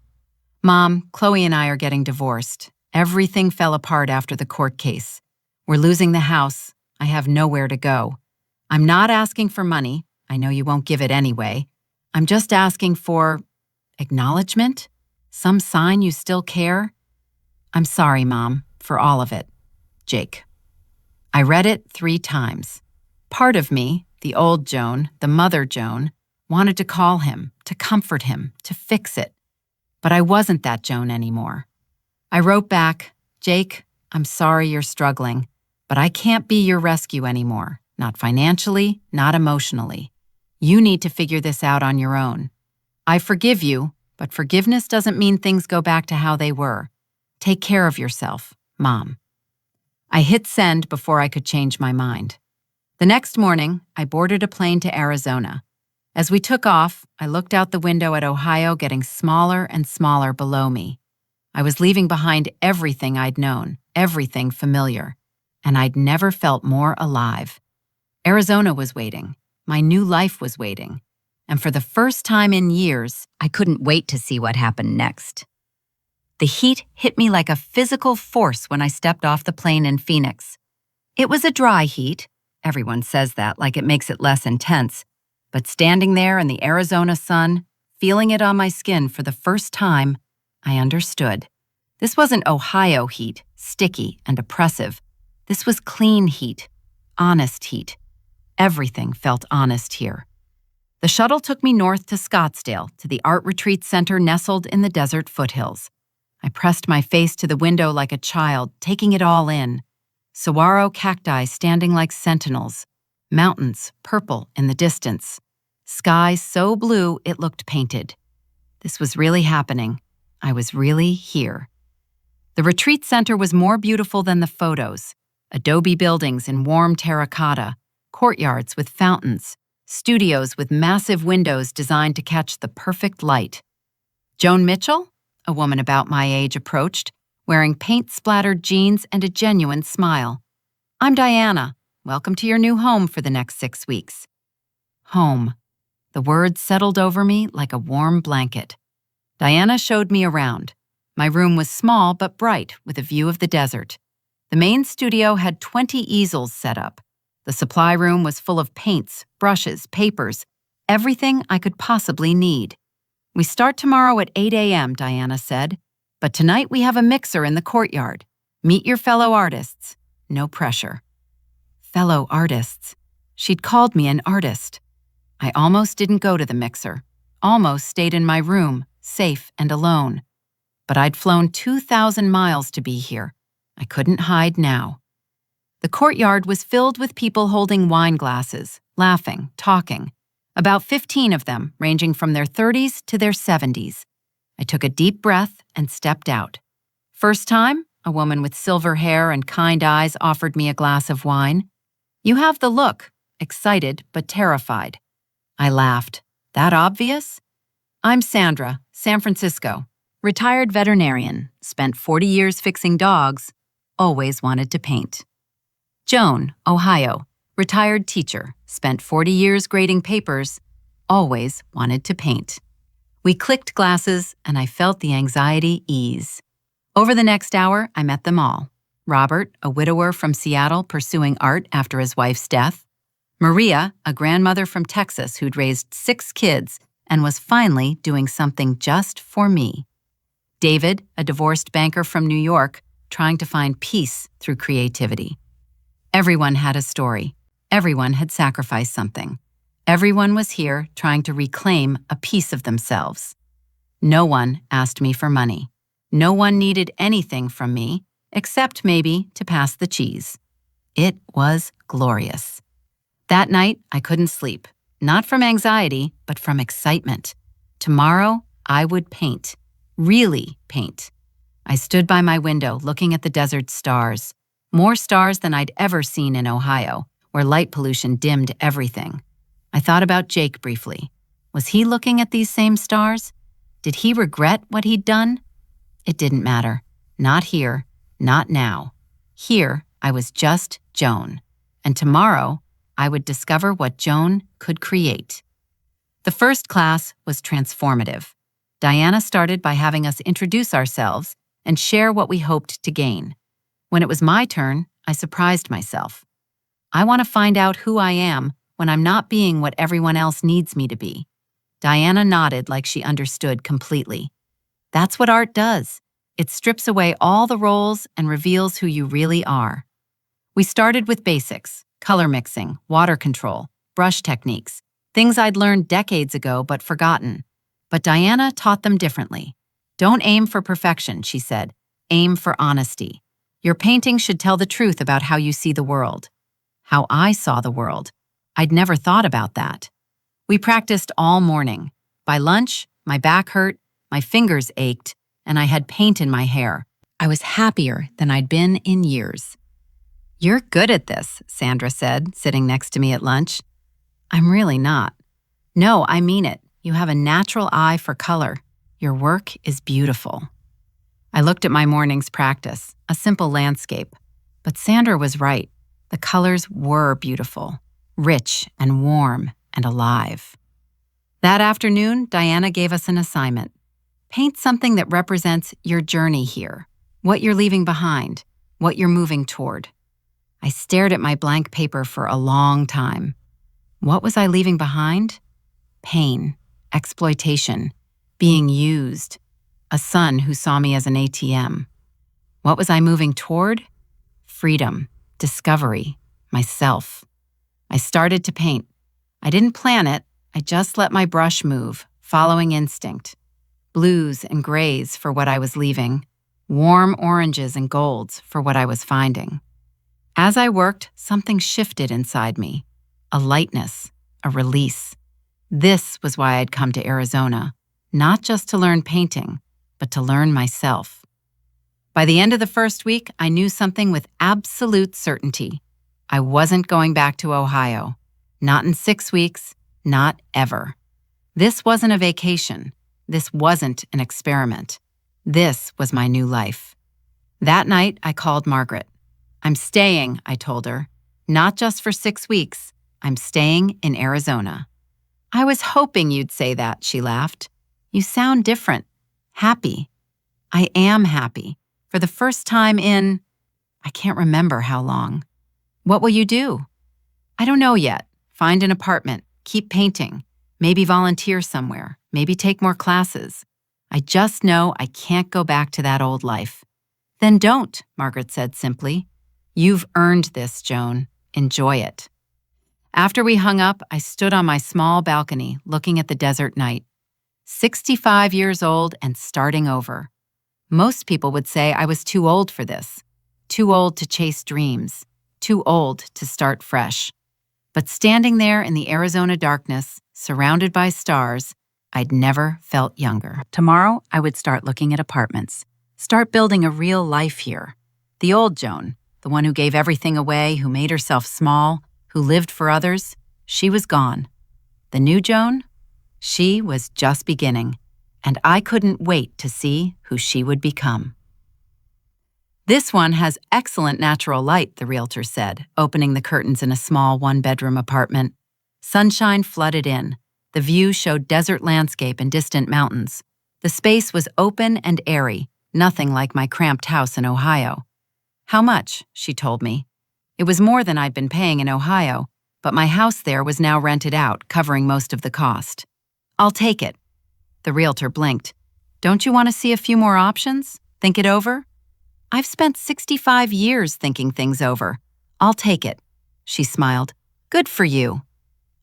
"Mom, Chloe and I are getting divorced. Everything fell apart after the court case. We're losing the house. I have nowhere to go. I'm not asking for money. I know you won't give it anyway. I'm just asking for acknowledgement? Some sign you still care? I'm sorry, Mom, for all of it. Jake." I read it 3 times. Part of me, the old Joan, the mother Joan, wanted to call him, to comfort him, to fix it. But I wasn't that Joan anymore. I wrote back, "Jake, I'm sorry you're struggling, but I can't be your rescue anymore, not financially, not emotionally. You need to figure this out on your own. I forgive you, but forgiveness doesn't mean things go back to how they were. Take care of yourself, Mom." I hit send before I could change my mind. The next morning, I boarded a plane to Arizona. As we took off, I looked out the window at Ohio getting smaller and smaller below me. I was leaving behind everything I'd known, everything familiar, and I'd never felt more alive. Arizona was waiting. My new life was waiting. And for the first time in years, I couldn't wait to see what happened next. The heat hit me like a physical force when I stepped off the plane in Phoenix. It was a dry heat. Everyone says that like it makes it less intense. But standing there in the Arizona sun, feeling it on my skin for the first time, I understood. This wasn't Ohio heat, sticky and oppressive. This was clean heat, honest heat. Everything felt honest here. The shuttle took me north to Scottsdale, to the art retreat center nestled in the desert foothills. I pressed my face to the window like a child, taking it all in. Saguaro cacti standing like sentinels. Mountains, purple in the distance. Sky so blue it looked painted. This was really happening. I was really here. The retreat center was more beautiful than the photos. Adobe buildings in warm terracotta, courtyards with fountains, studios with massive windows designed to catch the perfect light. Joan Mitchell, a woman about my age, approached, wearing paint-splattered jeans and a genuine smile. "I'm Diana. Welcome to your new home for the next 6 weeks." Home. The word settled over me like a warm blanket. Diana showed me around. My room was small but bright, with a view of the desert. The main studio had 20 easels set up. The supply room was full of paints, brushes, papers, everything I could possibly need. "We start tomorrow at 8 a.m., Diana said. "But tonight we have a mixer in the courtyard. Meet your fellow artists. No pressure." Fellow artists. She'd called me an artist. I almost didn't go to the mixer. Almost stayed in my room, safe and alone. But I'd flown 2,000 miles to be here. I couldn't hide now. The courtyard was filled with people holding wine glasses, laughing, talking. About 15 of them, ranging from their 30s to their 70s. I took a deep breath and stepped out. First time, a woman with silver hair and kind eyes offered me a glass of wine. "You have the look," excited but terrified. I laughed. "That obvious?" "I'm Sandra, San Francisco. Retired veterinarian, spent 40 years fixing dogs, always wanted to paint." Joan, Ohio, retired teacher, spent 40 years grading papers, always wanted to paint. We clicked glasses, and I felt the anxiety ease. Over the next hour, I met them all. Robert, a widower from Seattle pursuing art after his wife's death. Maria, a grandmother from Texas who'd raised 6 kids and was finally doing something just for me. David, a divorced banker from New York, trying to find peace through creativity. Everyone had a story. Everyone had sacrificed something. Everyone was here trying to reclaim a piece of themselves. No one asked me for money. No one needed anything from me, except maybe to pass the cheese. It was glorious. That night, I couldn't sleep, not from anxiety, but from excitement. Tomorrow, I would paint, really paint. I stood by my window looking at the desert stars, more stars than I'd ever seen in Ohio, where light pollution dimmed everything. I thought about Jake briefly. Was he looking at these same stars? Did he regret what he'd done? It didn't matter. Not here, not now. Here, I was just Joan. And tomorrow, I would discover what Joan could create. The first class was transformative. Diana started by having us introduce ourselves and share what we hoped to gain. When it was my turn, I surprised myself. I want to find out who I am when I'm not being what everyone else needs me to be. Diana nodded like she understood completely. That's what art does. It strips away all the roles and reveals who you really are. We started with basics: color mixing, water control, brush techniques, things I'd learned decades ago but forgotten. But Diana taught them differently. Don't aim for perfection, she said. Aim for honesty. Your painting should tell the truth about how you see the world. How I saw the world. I'd never thought about that. We practiced all morning. By lunch, my back hurt, my fingers ached, and I had paint in my hair. I was happier than I'd been in years. You're good at this, Sandra said, sitting next to me at lunch. I'm really not. No, I mean it. You have a natural eye for color. Your work is beautiful. I looked at my morning's practice, a simple landscape. But Sandra was right. The colors were beautiful, rich and warm and alive. That afternoon, Diana gave us an assignment. Paint something that represents your journey here, what you're leaving behind, what you're moving toward. I stared at my blank paper for a long time. What was I leaving behind? Pain, exploitation, being used, a son who saw me as an ATM. What was I moving toward? Freedom, discovery, myself. I started to paint. I didn't plan it, I just let my brush move, following instinct. Blues and grays for what I was leaving, warm oranges and golds for what I was finding. As I worked, something shifted inside me, a lightness, a release. This was why I'd come to Arizona, not just to learn painting, but to learn myself. By the end of the first week, I knew something with absolute certainty. I wasn't going back to Ohio. Not in 6 weeks, not ever. This wasn't a vacation. This wasn't an experiment. This was my new life. That night, I called Margaret. I'm staying, I told her. Not just for 6 weeks. I'm staying in Arizona. I was hoping you'd say that, she laughed. You sound different. Happy. I am happy. For the first time in, I can't remember how long. What will you do? I don't know yet. Find an apartment. Keep painting. Maybe volunteer somewhere. Maybe take more classes. I just know I can't go back to that old life. Then don't, Margaret said simply. You've earned this, Joan. Enjoy it. After we hung up, I stood on my small balcony looking at the desert night. 65 years old and starting over. Most people would say I was too old for this. Too old to chase dreams. Too old to start fresh. But standing there in the Arizona darkness, surrounded by stars, I'd never felt younger. Tomorrow, I would start looking at apartments. Start building a real life here. The old Joan, the one who gave everything away, who made herself small, who lived for others, she was gone. The new Joan? She was just beginning, and I couldn't wait to see who she would become. This one has excellent natural light, the realtor said, opening the curtains in a small one-bedroom apartment. Sunshine flooded in. The view showed desert landscape and distant mountains. The space was open and airy, nothing like my cramped house in Ohio. "How much?" she told me. It was more than I'd been paying in Ohio, but my house there was now rented out, covering most of the cost. "I'll take it." The realtor blinked. "Don't you want to see a few more options? Think it over?" "I've spent 65 years thinking things over. I'll take it." She smiled. "Good for you."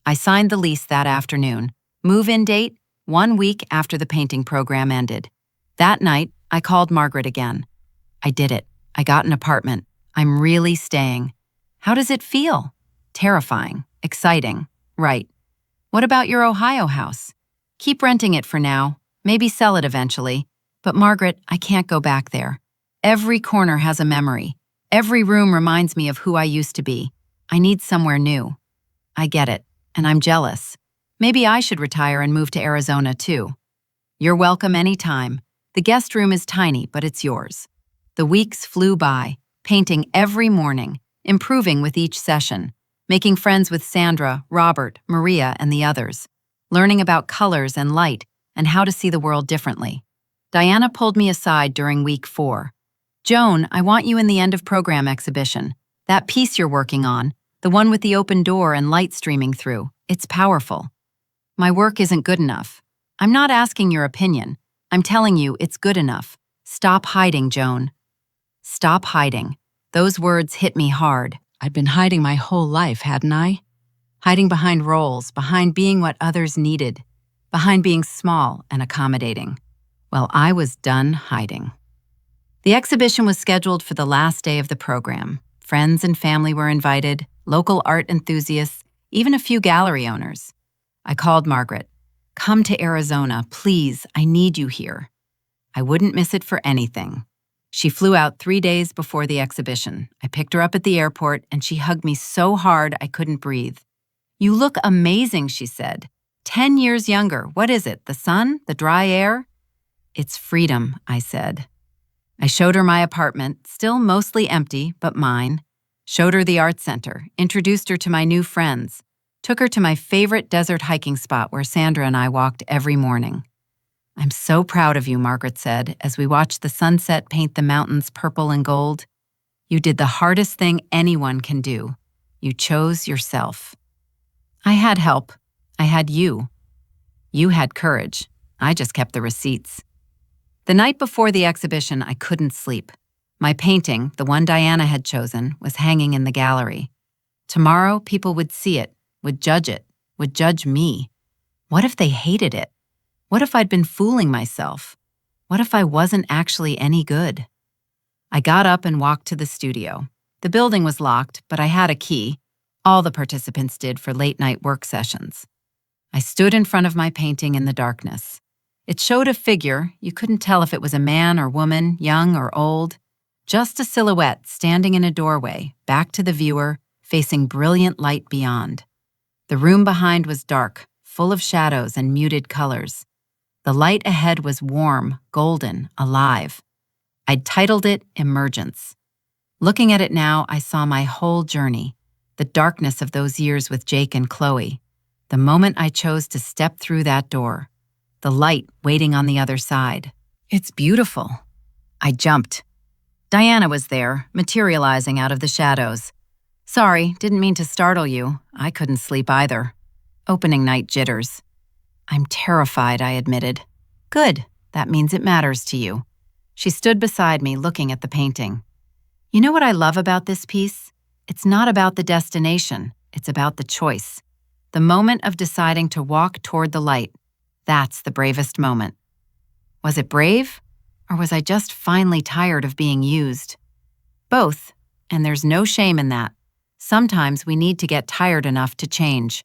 I signed the lease that afternoon. Move-in date, 1 week after the painting program ended. That night, I called Margaret again. "I did it. I got an apartment. I'm really staying." "How does it feel?" "Terrifying. Exciting. Right. What about your Ohio house?" "Keep renting it for now. Maybe sell it eventually. But Margaret, I can't go back there. Every corner has a memory. Every room reminds me of who I used to be. I need somewhere new." "I get it, and I'm jealous. Maybe I should retire and move to Arizona too." "You're welcome anytime. The guest room is tiny, but it's yours." The weeks flew by, painting every morning, improving with each session, making friends with Sandra, Robert, Maria, and the others, learning about colors and light and how to see the world differently. Diana pulled me aside during week 4. "Joan, I want you in the end-of-program exhibition. That piece you're working on, the one with the open door and light streaming through, it's powerful." "My work isn't good enough." "I'm not asking your opinion. I'm telling you it's good enough. Stop hiding, Joan." Stop hiding. Those words hit me hard. I'd been hiding my whole life, hadn't I? Hiding behind roles, behind being what others needed, behind being small and accommodating. Well, I was done hiding. The exhibition was scheduled for the last day of the program. Friends and family were invited, local art enthusiasts, even a few gallery owners. I called Margaret. "Come to Arizona, please. I need you here." I wouldn't miss it for anything. She flew out 3 days before the exhibition. I picked her up at the airport, and she hugged me so hard I couldn't breathe. "You look amazing," she said. 10 years younger. What is it, the sun, the dry air?" "It's freedom," I said. I showed her my apartment, still mostly empty, but mine. Showed her the art center, introduced her to my new friends, took her to my favorite desert hiking spot where Sandra and I walked every morning. "I'm so proud of you," Margaret said, as we watched the sunset paint the mountains purple and gold. "You did the hardest thing anyone can do. You chose yourself." I had help. I had you. You had courage. I just kept the receipts. The night before the exhibition, I couldn't sleep. My painting, the one Diana had chosen, was hanging in the gallery. Tomorrow, people would see it, would judge me. What if they hated it? What if I'd been fooling myself? What if I wasn't actually any good? I got up and walked to the studio. The building was locked, but I had a key. All the participants did for late-night work sessions. I stood in front of my painting in the darkness. It showed a figure. You couldn't tell if it was a man or woman, young or old. Just a silhouette standing in a doorway, back to the viewer, facing brilliant light beyond. The room behind was dark, full of shadows and muted colors. The light ahead was warm, golden, alive. I'd titled it Emergence. Looking at it now, I saw my whole journey, the darkness of those years with Jake and Chloe, the moment I chose to step through that door, the light waiting on the other side. "It's beautiful." I jumped. Diana was there, materializing out of the shadows. "Sorry, didn't mean to startle you. I couldn't sleep either. Opening night jitters." "I'm terrified," I admitted. "Good. That means it matters to you." She stood beside me, looking at the painting. "You know what I love about this piece? It's not about the destination. It's about the choice. The moment of deciding to walk toward the light. That's the bravest moment." Was it brave? Or was I just finally tired of being used? Both, and there's no shame in that. Sometimes we need to get tired enough to change.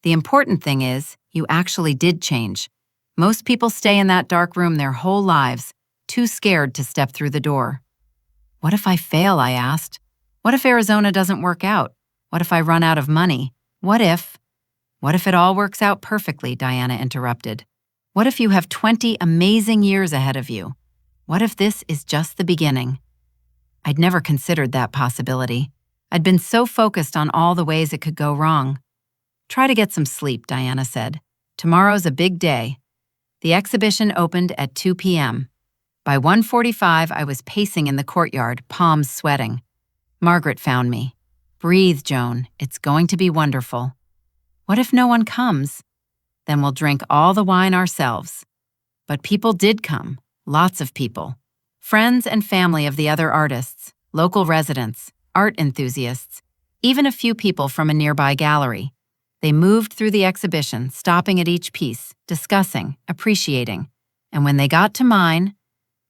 The important thing is, you actually did change. Most people stay in that dark room their whole lives, too scared to step through the door. "What if I fail?" I asked. "What if Arizona doesn't work out? What if I run out of money? What if it all works out perfectly?" Diana interrupted. "What if you have 20 amazing years ahead of you? What if this is just the beginning?" I'd never considered that possibility. I'd been so focused on all the ways it could go wrong. "Try to get some sleep," Diana said. Tomorrow's a big day. The exhibition opened at 2 p.m. By 1:45, I was pacing in the courtyard, palms sweating. Margaret found me. Breathe, Joan. It's going to be wonderful. What if no one comes? Then we'll drink all the wine ourselves. But people did come. Lots of people. Friends and family of the other artists, local residents, art enthusiasts, even a few people from a nearby gallery. They moved through the exhibition, stopping at each piece, discussing, appreciating. And when they got to mine,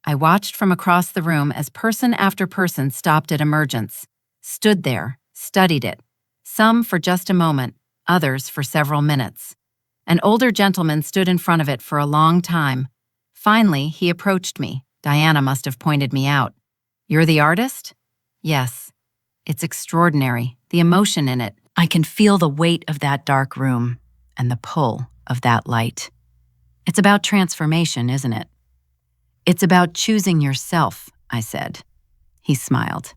I watched from across the room as person after person stopped at Emergence, stood there, studied it, some for just a moment, others for several minutes. An older gentleman stood in front of it for a long time. Finally, he approached me. Diana must have pointed me out. "You're the artist?" "Yes." "It's extraordinary, the emotion in it. I can feel the weight of that dark room and the pull of that light. It's about transformation, isn't it?" "It's about choosing yourself," I said. He smiled.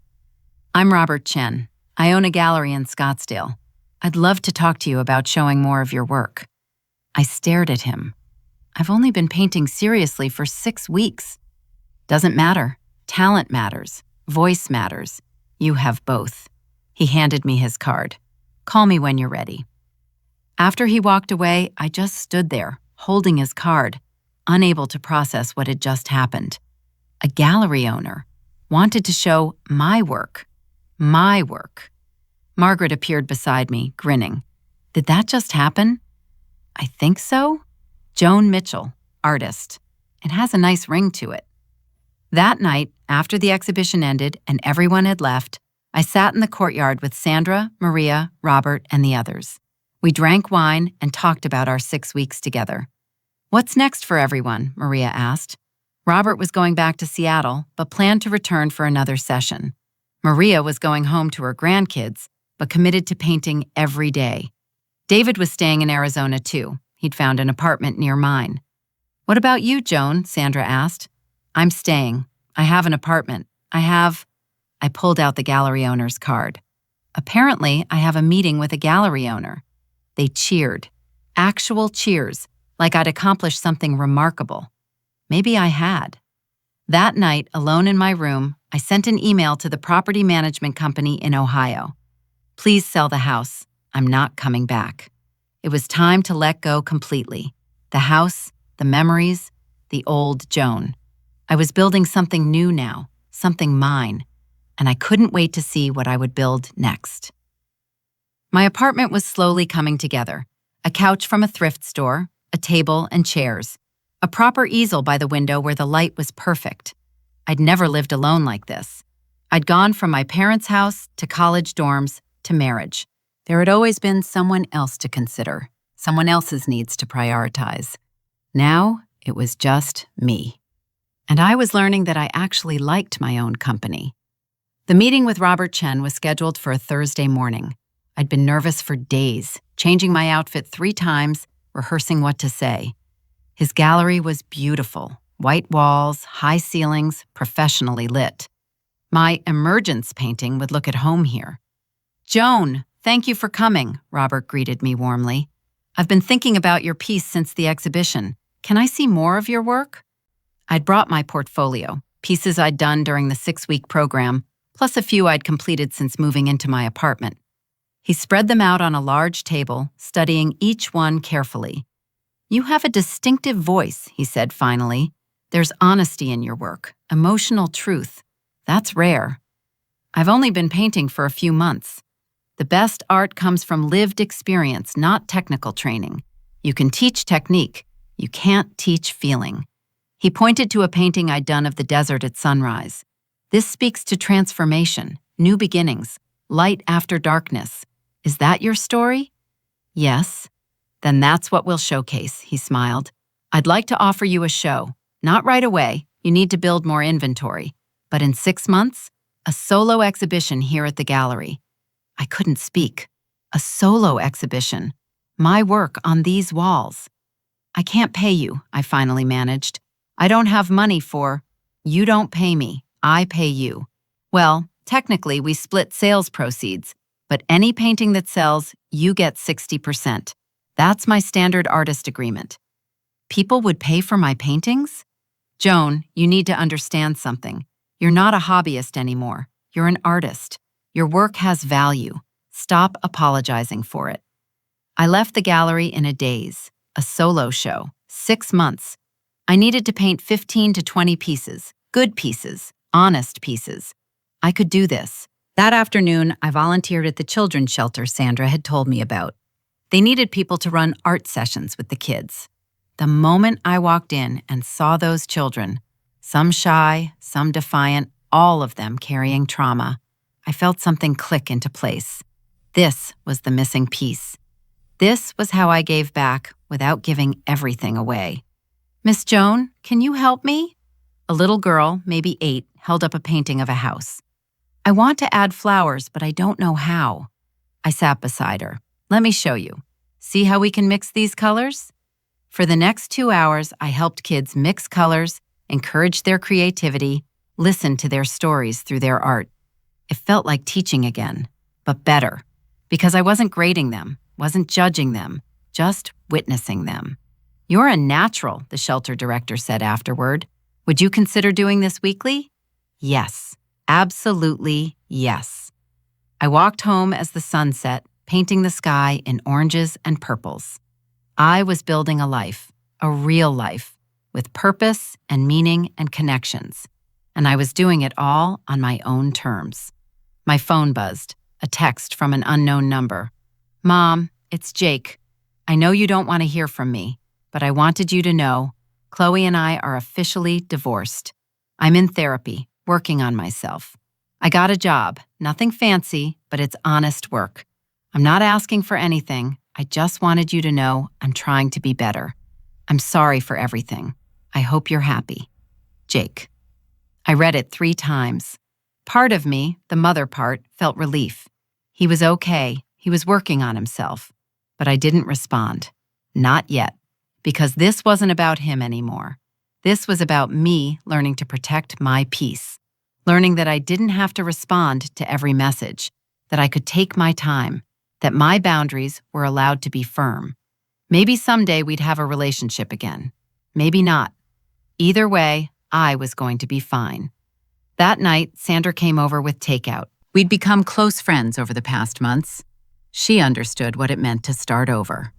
"I'm Robert Chen. I own a gallery in Scottsdale. I'd love to talk to you about showing more of your work." I stared at him. "I've only been painting seriously for 6 weeks." "Doesn't matter. Talent matters. Voice matters. You have both." He handed me his card. "Call me when you're ready." After he walked away, I just stood there, holding his card, unable to process what had just happened. A gallery owner wanted to show my work. My work. Margaret appeared beside me, grinning. "Did that just happen?" "I think so." "Joan Mitchell, artist. It has a nice ring to it." That night, after the exhibition ended and everyone had left, I sat in the courtyard with Sandra, Maria, Robert, and the others. We drank wine and talked about our 6 weeks together. "What's next for everyone?" Maria asked. Robert was going back to Seattle, but planned to return for another session. Maria was going home to her grandkids, but committed to painting every day. David was staying in Arizona too. He'd found an apartment near mine. "What about you, Joan?" Sandra asked. "I'm staying. I have an apartment. I pulled out the gallery owner's card. "Apparently, I have a meeting with a gallery owner." They cheered. Actual cheers, like I'd accomplished something remarkable. Maybe I had. That night, alone in my room, I sent an email to the property management company in Ohio. "Please sell the house. I'm not coming back." It was time to let go completely. The house, the memories, the old Joan. I was building something new now, something mine, and I couldn't wait to see what I would build next. My apartment was slowly coming together. A couch from a thrift store, a table and chairs, a proper easel by the window where the light was perfect. I'd never lived alone like this. I'd gone from my parents' house to college dorms to marriage. There had always been someone else to consider, someone else's needs to prioritize. Now, it was just me. And I was learning that I actually liked my own company. The meeting with Robert Chen was scheduled for a Thursday morning. I'd been nervous for days, changing my outfit 3 times, rehearsing what to say. His gallery was beautiful, white walls, high ceilings, professionally lit. My emergence painting would look at home here. "Joan, thank you for coming," Robert greeted me warmly. "I've been thinking about your piece since the exhibition. Can I see more of your work?" I'd brought my portfolio, pieces I'd done during the 6-week program, plus a few I'd completed since moving into my apartment. He spread them out on a large table, studying each one carefully. "You have a distinctive voice," he said finally. "There's honesty in your work, emotional truth. That's rare. I've only been painting for a few months. The best art comes from lived experience, not technical training. You can teach technique. You can't teach feeling." He pointed to a painting I'd done of the desert at sunrise. "This speaks to transformation, new beginnings, light after darkness. Is that your story?" "Yes." "Then that's what we'll showcase," he smiled. "I'd like to offer you a show. Not right away, you need to build more inventory. But in 6 months, a solo exhibition here at the gallery." I couldn't speak. A solo exhibition. My work on these walls. "I can't pay you," I finally managed. "I don't have money for—" "You don't pay me, I pay you." "Well, technically we split sales proceeds, but any painting that sells, you get 60%. That's my standard artist agreement. People would pay for my paintings? Joan, you need to understand something. You're not a hobbyist anymore. You're an artist. Your work has value. Stop apologizing for it. I left the gallery in a daze. A solo show. 6 months. I needed to paint 15 to 20 pieces. Good pieces. Honest pieces. I could do this. That afternoon, I volunteered at the children's shelter Sandra had told me about. They needed people to run art sessions with the kids. The moment I walked in and saw those children, some shy, some defiant, all of them carrying trauma, I felt something click into place. This was the missing piece. This was how I gave back without giving everything away. Miss Joan, can you help me? A little girl, maybe 8, held up a painting of a house. I want to add flowers, but I don't know how. I sat beside her. Let me show you. See how we can mix these colors? For the next 2 hours, I helped kids mix colors, encourage their creativity, listen to their stories through their art. It felt like teaching again, but better, because I wasn't grading them, wasn't judging them, just witnessing them. You're a natural, the shelter director said afterward. Would you consider doing this weekly? Yes, absolutely yes. I walked home as the sun set, painting the sky in oranges and purples. I was building a life, a real life, with purpose and meaning and connections. And I was doing it all on my own terms. My phone buzzed, a text from an unknown number. Mom, it's Jake. I know you don't want to hear from me, but I wanted you to know Chloe and I are officially divorced. I'm in therapy, working on myself. I got a job, nothing fancy, but it's honest work. I'm not asking for anything. I just wanted you to know I'm trying to be better. I'm sorry for everything. I hope you're happy. Jake. I read it 3 times. Part of me, the mother part, felt relief. He was okay. He was working on himself. But I didn't respond. Not yet. Because this wasn't about him anymore. This was about me learning to protect my peace. Learning that I didn't have to respond to every message. That I could take my time. That my boundaries were allowed to be firm. Maybe someday we'd have a relationship again. Maybe not. Either way, I was going to be fine. That night, Sandra came over with takeout. We'd become close friends over the past months. She understood what it meant to start over.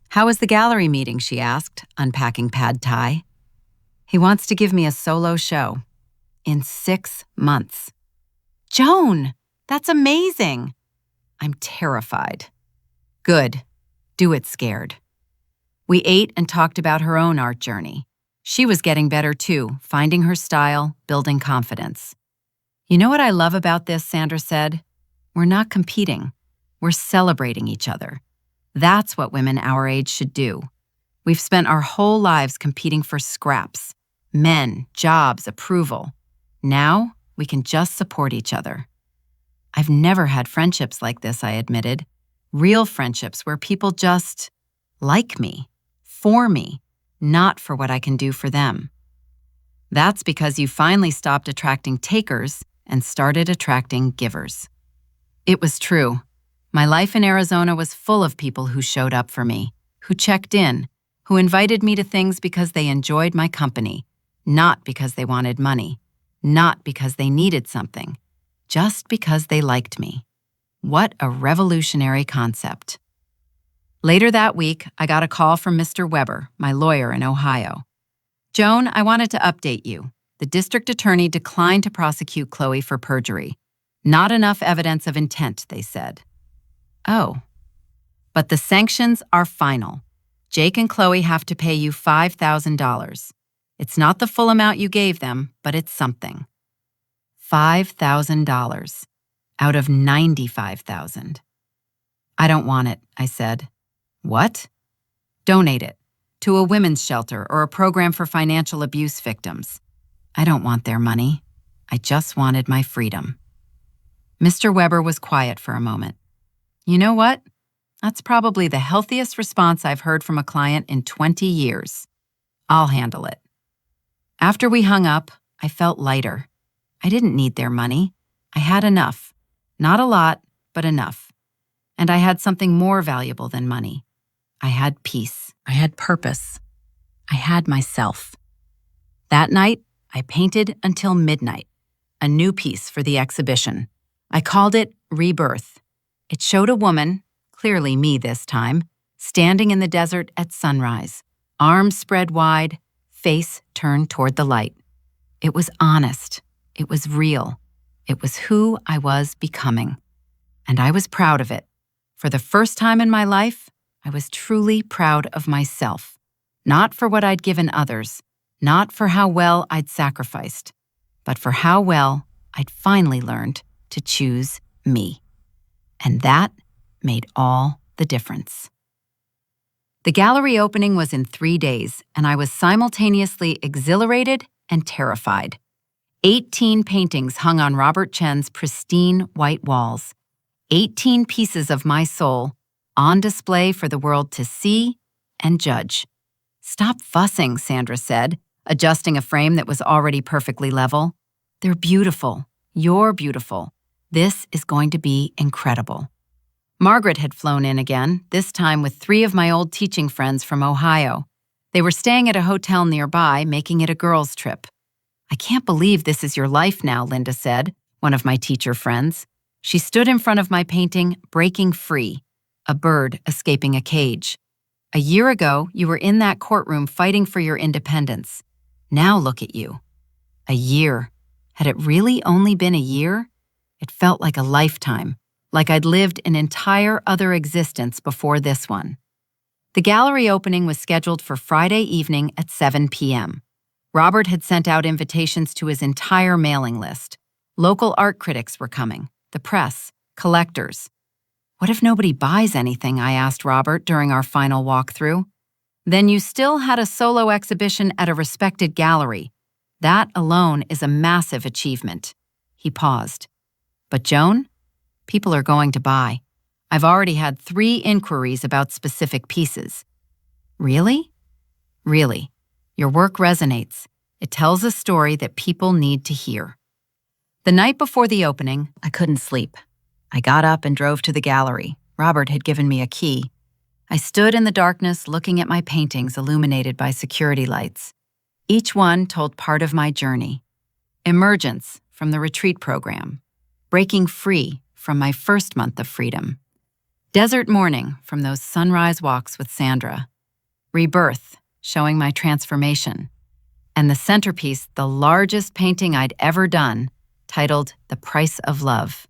How was the gallery meeting, she asked, unpacking pad thai. He wants to give me a solo show. In 6 months. Joan, that's amazing. I'm terrified. Good. Do it scared. We ate and talked about her own art journey. She was getting better too, finding her style, building confidence. You know what I love about this, Sandra said? We're not competing. We're celebrating each other. That's what women our age should do. We've spent our whole lives competing for scraps, men, jobs, approval. Now, we can just support each other. I've never had friendships like this, I admitted. Real friendships where people just like me, for me, not for what I can do for them. That's because you finally stopped attracting takers and started attracting givers. It was true. My life in Arizona was full of people who showed up for me, who checked in, who invited me to things because they enjoyed my company, not because they wanted money, not because they needed something, just because they liked me. What a revolutionary concept. Later that week, I got a call from Mr. Weber, my lawyer in Ohio. Joan, I wanted to update you. The district attorney declined to prosecute Chloe for perjury. Not enough evidence of intent, they said. Oh. But the sanctions are final. Jake and Chloe have to pay you $5,000. It's not the full amount you gave them, but it's something. $5,000 out of $95,000. I don't want it, I said. What? Donate it to a women's shelter or a program for financial abuse victims. I don't want their money. I just wanted my freedom. Mr. Weber was quiet for a moment. You know what? That's probably the healthiest response I've heard from a client in 20 years. I'll handle it. After we hung up, I felt lighter. I didn't need their money. I had enough. Not a lot, but enough. And I had something more valuable than money. I had peace. I had purpose. I had myself. That night, I painted until midnight, a new piece for the exhibition. I called it Rebirth. It showed a woman, clearly me this time, standing in the desert at sunrise, arms spread wide, face turned toward the light. It was honest. It was real. It was who I was becoming. And I was proud of it. For the first time in my life, I was truly proud of myself. Not for what I'd given others, not for how well I'd sacrificed, but for how well I'd finally learned to choose me. And that made all the difference. The gallery opening was in 3 days, and I was simultaneously exhilarated and terrified. 18 paintings hung on Robert Chen's pristine white walls. 18 pieces of my soul on display for the world to see and judge. "Stop fussing," Sandra said, adjusting a frame that was already perfectly level. "They're beautiful. You're beautiful. This is going to be incredible." Margaret had flown in again, this time with 3 of my old teaching friends from Ohio. They were staying at a hotel nearby, making it a girls' trip. "I can't believe this is your life now," Linda said, one of my teacher friends. She stood in front of my painting, Breaking Free, a bird escaping a cage. "A year ago, you were in that courtroom fighting for your independence. Now look at you." A year. Had it really only been a year? It felt like a lifetime, like I'd lived an entire other existence before this one. The gallery opening was scheduled for Friday evening at 7 p.m. Robert had sent out invitations to his entire mailing list. Local art critics were coming, the press, collectors. "What if nobody buys anything?" I asked Robert during our final walkthrough. "Then you still had a solo exhibition at a respected gallery. That alone is a massive achievement." He paused. "But Joan, people are going to buy. I've already had 3 inquiries about specific pieces." "Really?" "Really. Your work resonates. It tells a story that people need to hear." The night before the opening, I couldn't sleep. I got up and drove to the gallery. Robert had given me a key. I stood in the darkness looking at my paintings illuminated by security lights. Each one told part of my journey. Emergence from the retreat program. Breaking free from my first month of freedom. Desert morning from those sunrise walks with Sandra. Rebirth, showing my transformation. And the centerpiece, the largest painting I'd ever done, titled The Price of Love.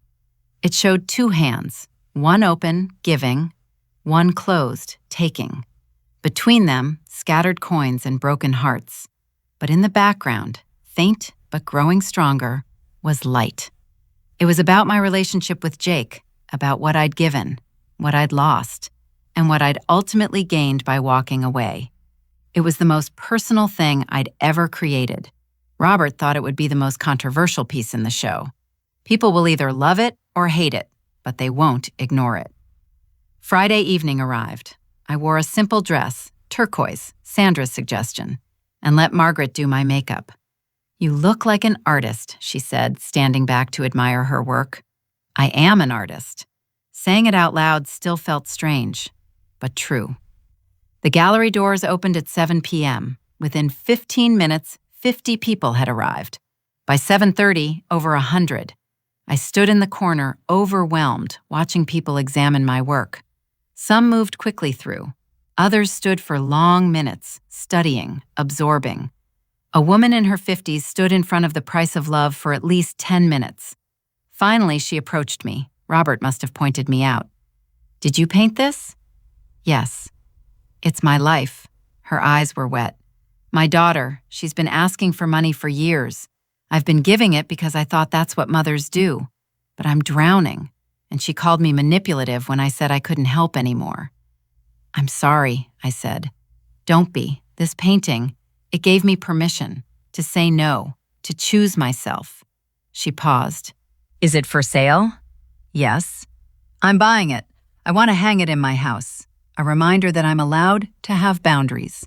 It showed 2 hands, one open, giving, one closed, taking. Between them, scattered coins and broken hearts. But in the background, faint but growing stronger, was light. It was about my relationship with Jake, about what I'd given, what I'd lost, and what I'd ultimately gained by walking away. It was the most personal thing I'd ever created. Robert thought it would be the most controversial piece in the show. People will either love it or hate it, but they won't ignore it. Friday evening arrived. I wore a simple dress, turquoise, Sandra's suggestion, and let Margaret do my makeup. "You look like an artist," she said, standing back to admire her work. I am an artist. Saying it out loud still felt strange, but true. The gallery doors opened at 7 p.m. Within 15 minutes, 50 people had arrived. By 7:30, over 100. I stood in the corner, overwhelmed, watching people examine my work. Some moved quickly through. Others stood for long minutes, studying, absorbing. A woman in her 50s stood in front of The Price of Love for at least 10 minutes. Finally, she approached me. Robert must have pointed me out. "Did you paint this?" "Yes." "It's my life." Her eyes were wet. "My daughter, she's been asking for money for years. I've been giving it because I thought that's what mothers do. But I'm drowning, and she called me manipulative when I said I couldn't help anymore." "I'm sorry," I said. "Don't be. This painting, it gave me permission to say no, to choose myself." She paused. "Is it for sale?" "Yes." "I'm buying it. I want to hang it in my house. A reminder that I'm allowed to have boundaries."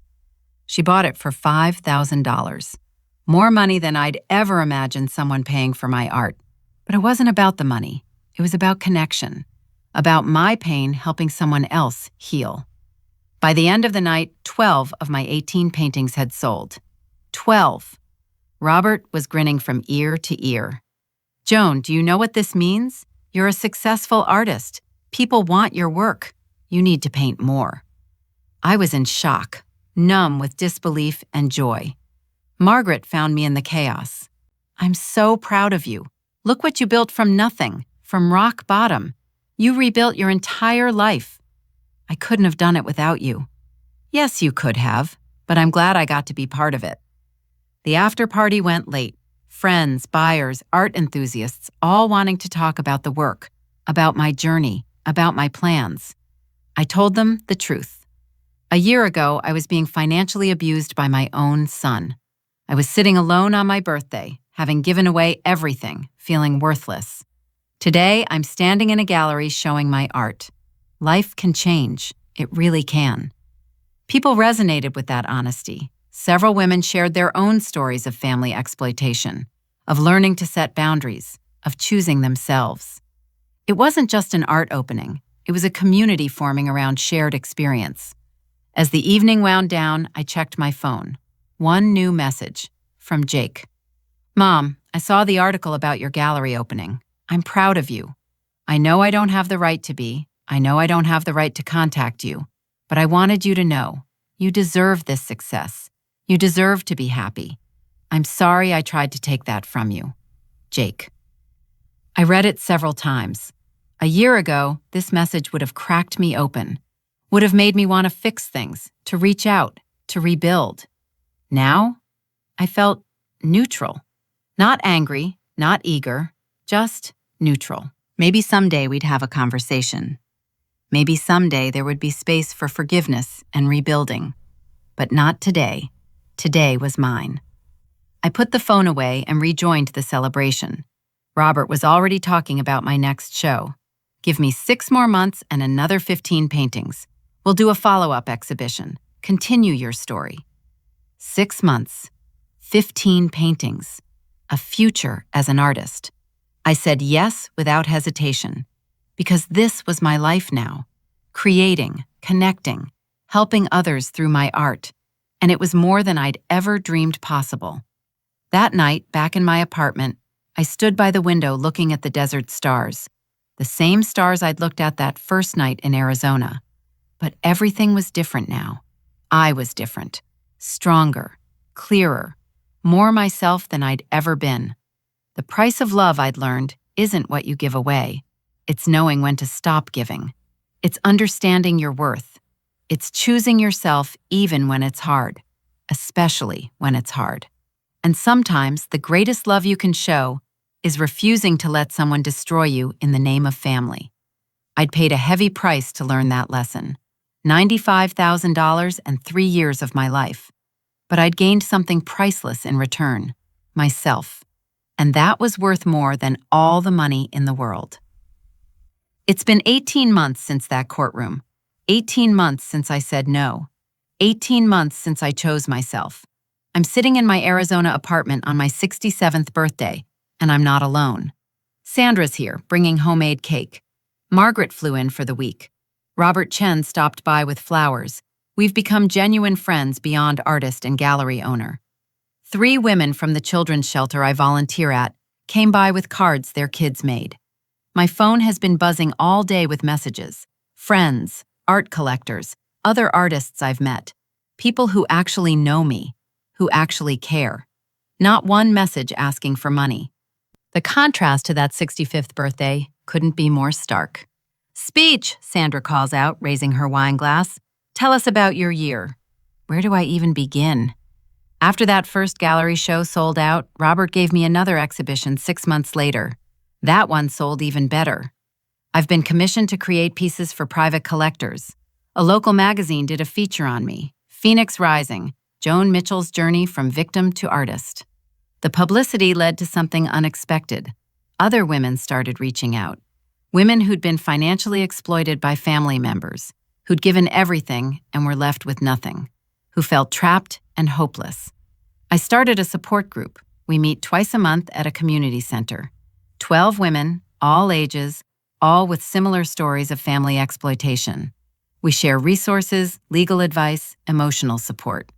She bought it for $5,000. More money than I'd ever imagined someone paying for my art. But it wasn't about the money. It was about connection. About my pain helping someone else heal. By the end of the night, 12 of my 18 paintings had sold. 12. Robert was grinning from ear to ear. Joan, do you know what this means? You're a successful artist. People want your work. You need to paint more. I was in shock, numb with disbelief and joy. Margaret found me in the chaos. I'm so proud of you. Look what you built from nothing, from rock bottom. You rebuilt your entire life. I couldn't have done it without you. Yes, you could have, but I'm glad I got to be part of it. The after party went late. Friends, buyers, art enthusiasts, all wanting to talk about the work, about my journey, about my plans. I told them the truth. A year ago, I was being financially abused by my own son. I was sitting alone on my birthday, having given away everything, feeling worthless. Today, I'm standing in a gallery showing my art. Life can change. It really can. People resonated with that honesty. Several women shared their own stories of family exploitation, of learning to set boundaries, of choosing themselves. It wasn't just an art opening. It was a community forming around shared experience. As the evening wound down, I checked my phone. One new message from Jake. Mom, I saw the article about your gallery opening. I'm proud of you. I know I don't have the right to be. I know I don't have the right to contact you. But I wanted you to know. You deserve this success. You deserve to be happy. I'm sorry I tried to take that from you. Jake. I read it several times. A year ago, this message would have cracked me open, would have made me want to fix things, to reach out, to rebuild. Now, I felt neutral. Not angry, not eager, just neutral. Maybe someday we'd have a conversation. Maybe someday there would be space for forgiveness and rebuilding. But not today. Today was mine. I put the phone away and rejoined the celebration. Robert was already talking about my next show. Give me 6 more months and another 15 paintings. We'll do a follow-up exhibition. Continue your story. 6 months, 15 paintings, a future as an artist. I said yes without hesitation, because this was my life now, creating, connecting, helping others through my art, and it was more than I'd ever dreamed possible. That night, back in my apartment, I stood by the window looking at the desert stars, the same stars I'd looked at that first night in Arizona. But everything was different now. I was different, stronger, clearer, more myself than I'd ever been. The price of love, I'd learned, isn't what you give away. It's knowing when to stop giving. It's understanding your worth. It's choosing yourself even when it's hard, especially when it's hard. And sometimes the greatest love you can show is refusing to let someone destroy you in the name of family. I'd paid a heavy price to learn that lesson. $95,000 and 3 years of my life. But I'd gained something priceless in return, myself. And that was worth more than all the money in the world. It's been 18 months since that courtroom. 18 months since I said no. 18 months since I chose myself. I'm sitting in my Arizona apartment on my 67th birthday, and I'm not alone. Sandra's here, bringing homemade cake. Margaret flew in for the week. Robert Chen stopped by with flowers. We've become genuine friends beyond artist and gallery owner. 3 women from the children's shelter I volunteer at came by with cards their kids made. My phone has been buzzing all day with messages. Friends, art collectors, other artists I've met, people who actually know me, who actually care. Not one message asking for money. The contrast to that 65th birthday couldn't be more stark. Speech, Sandra calls out, raising her wine glass. Tell us about your year. Where do I even begin? After that first gallery show sold out, Robert gave me another exhibition 6 months later. That one sold even better. I've been commissioned to create pieces for private collectors. A local magazine did a feature on me, Phoenix Rising, Joan Mitchell's journey from victim to artist. The publicity led to something unexpected. Other women started reaching out. Women who'd been financially exploited by family members, who'd given everything and were left with nothing, who felt trapped and hopeless. I started a support group. We meet twice a month at a community center. 12 women, all ages, all with similar stories of family exploitation. We share resources, legal advice, emotional support.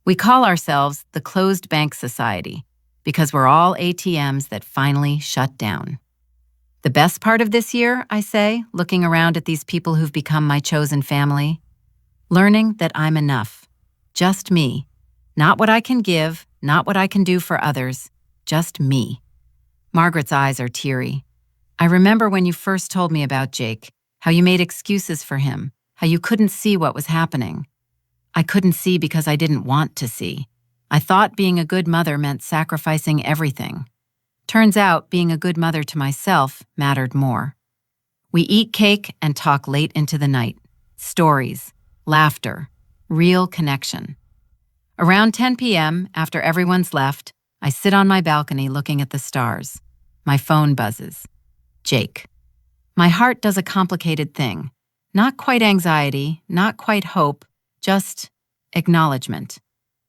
We call ourselves the Closed Bank Society because we're all ATMs that finally shut down. The best part of this year, I say, looking around at these people who've become my chosen family, learning that I'm enough. Just me. Not what I can give, not what I can do for others, just me. Margaret's eyes are teary. I remember when you first told me about Jake, how you made excuses for him, how you couldn't see what was happening. I couldn't see because I didn't want to see. I thought being a good mother meant sacrificing everything. Turns out being a good mother to myself mattered more. We eat cake and talk late into the night. Stories, laughter, real connection. Around 10 p.m., after everyone's left, I sit on my balcony looking at the stars. My phone buzzes. Jake. My heart does a complicated thing. Not quite anxiety, not quite hope, just acknowledgement.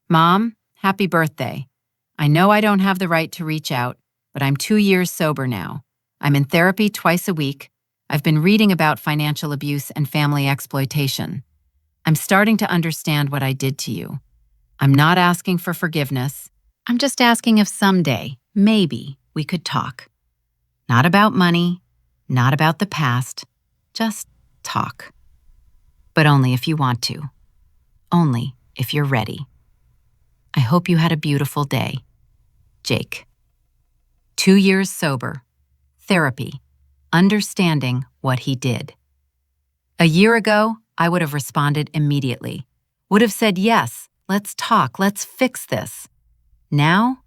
Mom, happy birthday. I know I don't have the right to reach out, but I'm 2 years sober now. I'm in therapy twice a week. I've been reading about financial abuse and family exploitation. I'm starting to understand what I did to you. I'm not asking for forgiveness. I'm just asking if someday, maybe, we could talk. Not about money, not about the past, just talk. But only if you want to. Only if you're ready. I hope you had a beautiful day. Jake. 2 years sober. Therapy. Understanding what he did. A year ago, I would have responded immediately. Would have said, yes, let's talk, let's fix this. Now,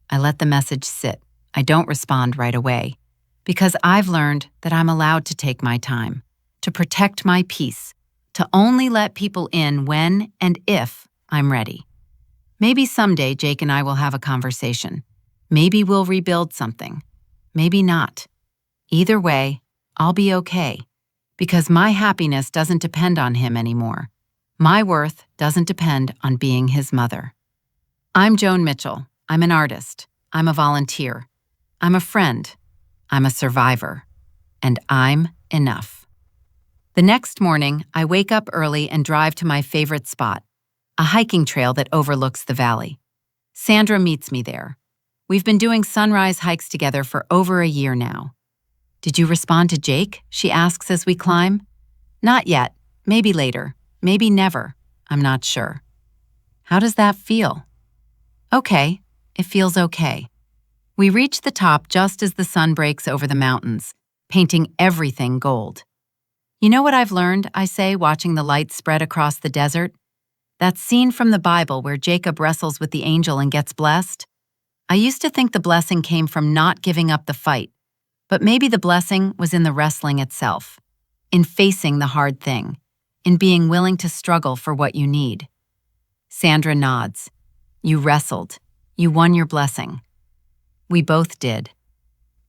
I let the message sit. I don't respond right away. Because I've learned that I'm allowed to take my time, to protect my peace, to only let people in when and if I'm ready. Maybe someday Jake and I will have a conversation. Maybe we'll rebuild something. Maybe not. Either way, I'll be okay. Because my happiness doesn't depend on him anymore. My worth doesn't depend on being his mother. I'm Joan Mitchell. I'm an artist. I'm a volunteer. I'm a friend. I'm a survivor. And I'm enough. The next morning, I wake up early and drive to my favorite spot, a hiking trail that overlooks the valley. Sandra meets me there. We've been doing sunrise hikes together for over a year now. Did you respond to Jake? She asks as we climb. Not yet. Maybe later. Maybe never. I'm not sure. How does that feel? Okay. It feels okay. We reach the top just as the sun breaks over the mountains, painting everything gold. You know what I've learned, I say, watching the light spread across the desert? That scene from the Bible where Jacob wrestles with the angel and gets blessed? I used to think the blessing came from not giving up the fight, but maybe the blessing was in the wrestling itself, in facing the hard thing, in being willing to struggle for what you need. Sandra nods. You wrestled. You won your blessing. We both did.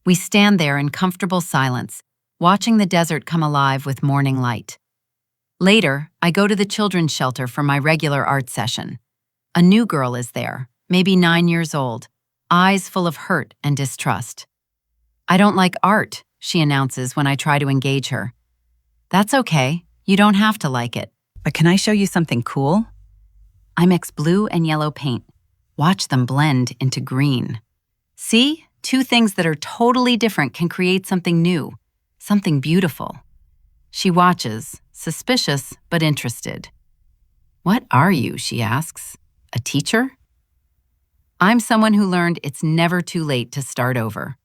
We stand there in comfortable silence, watching the desert come alive with morning light. Later, I go to the children's shelter for my regular art session. A new girl is there, maybe 9 years old, eyes full of hurt and distrust. I don't like art, she announces when I try to engage her. That's okay, you don't have to like it. But can I show you something cool? I mix blue and yellow paint. Watch them blend into green. See? 2 things that are totally different can create something new, something beautiful. She watches, suspicious but interested. What are you, she asks. A teacher? I'm someone who learned it's never too late to start over.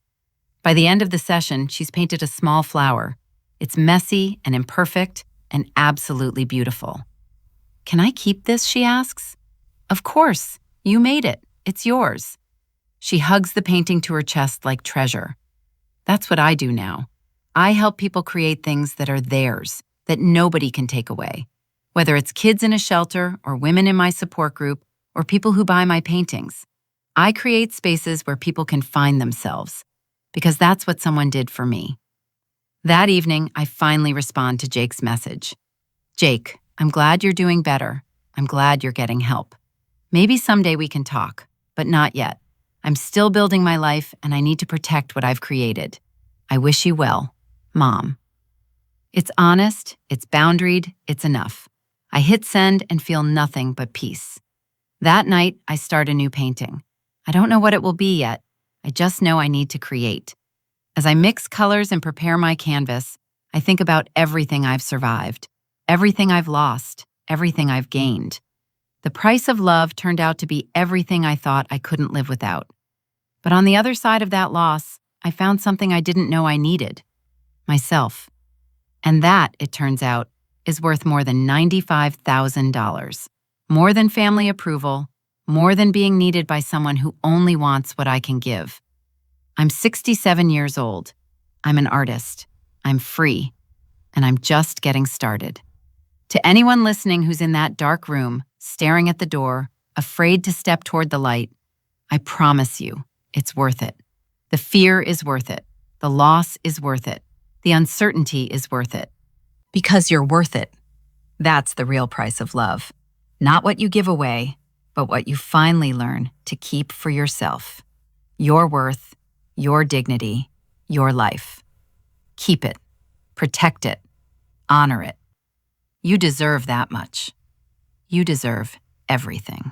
By the end of the session, she's painted a small flower. It's messy and imperfect and absolutely beautiful. Can I keep this, she asks. Of course, you made it. It's yours. She hugs the painting to her chest like treasure. That's what I do now. I help people create things that are theirs, that nobody can take away. Whether it's kids in a shelter or women in my support group or people who buy my paintings. I create spaces where people can find themselves, because that's what someone did for me. That evening, I finally respond to Jake's message. Jake, I'm glad you're doing better. I'm glad you're getting help. Maybe someday we can talk, but not yet. I'm still building my life and I need to protect what I've created. I wish you well, Mom. It's honest, it's boundaried, it's enough. I hit send and feel nothing but peace. That night, I start a new painting. I don't know what it will be yet. I just know I need to create. As I mix colors and prepare my canvas, I think about everything I've survived, everything I've lost, everything I've gained. The price of love turned out to be everything I thought I couldn't live without. But on the other side of that loss, I found something I didn't know I needed: myself. And that, it turns out, is worth more than $95,000. More than family approval, more than being needed by someone who only wants what I can give. I'm 67 years old. I'm an artist. I'm free. And I'm just getting started. To anyone listening who's in that dark room, staring at the door, afraid to step toward the light, I promise you, it's worth it. The fear is worth it. The loss is worth it. The uncertainty is worth it. Because you're worth it. That's the real price of love. Not what you give away, but what you finally learn to keep for yourself. Your worth, your dignity, your life. Keep it. Protect it. Honor it. You deserve that much. You deserve everything.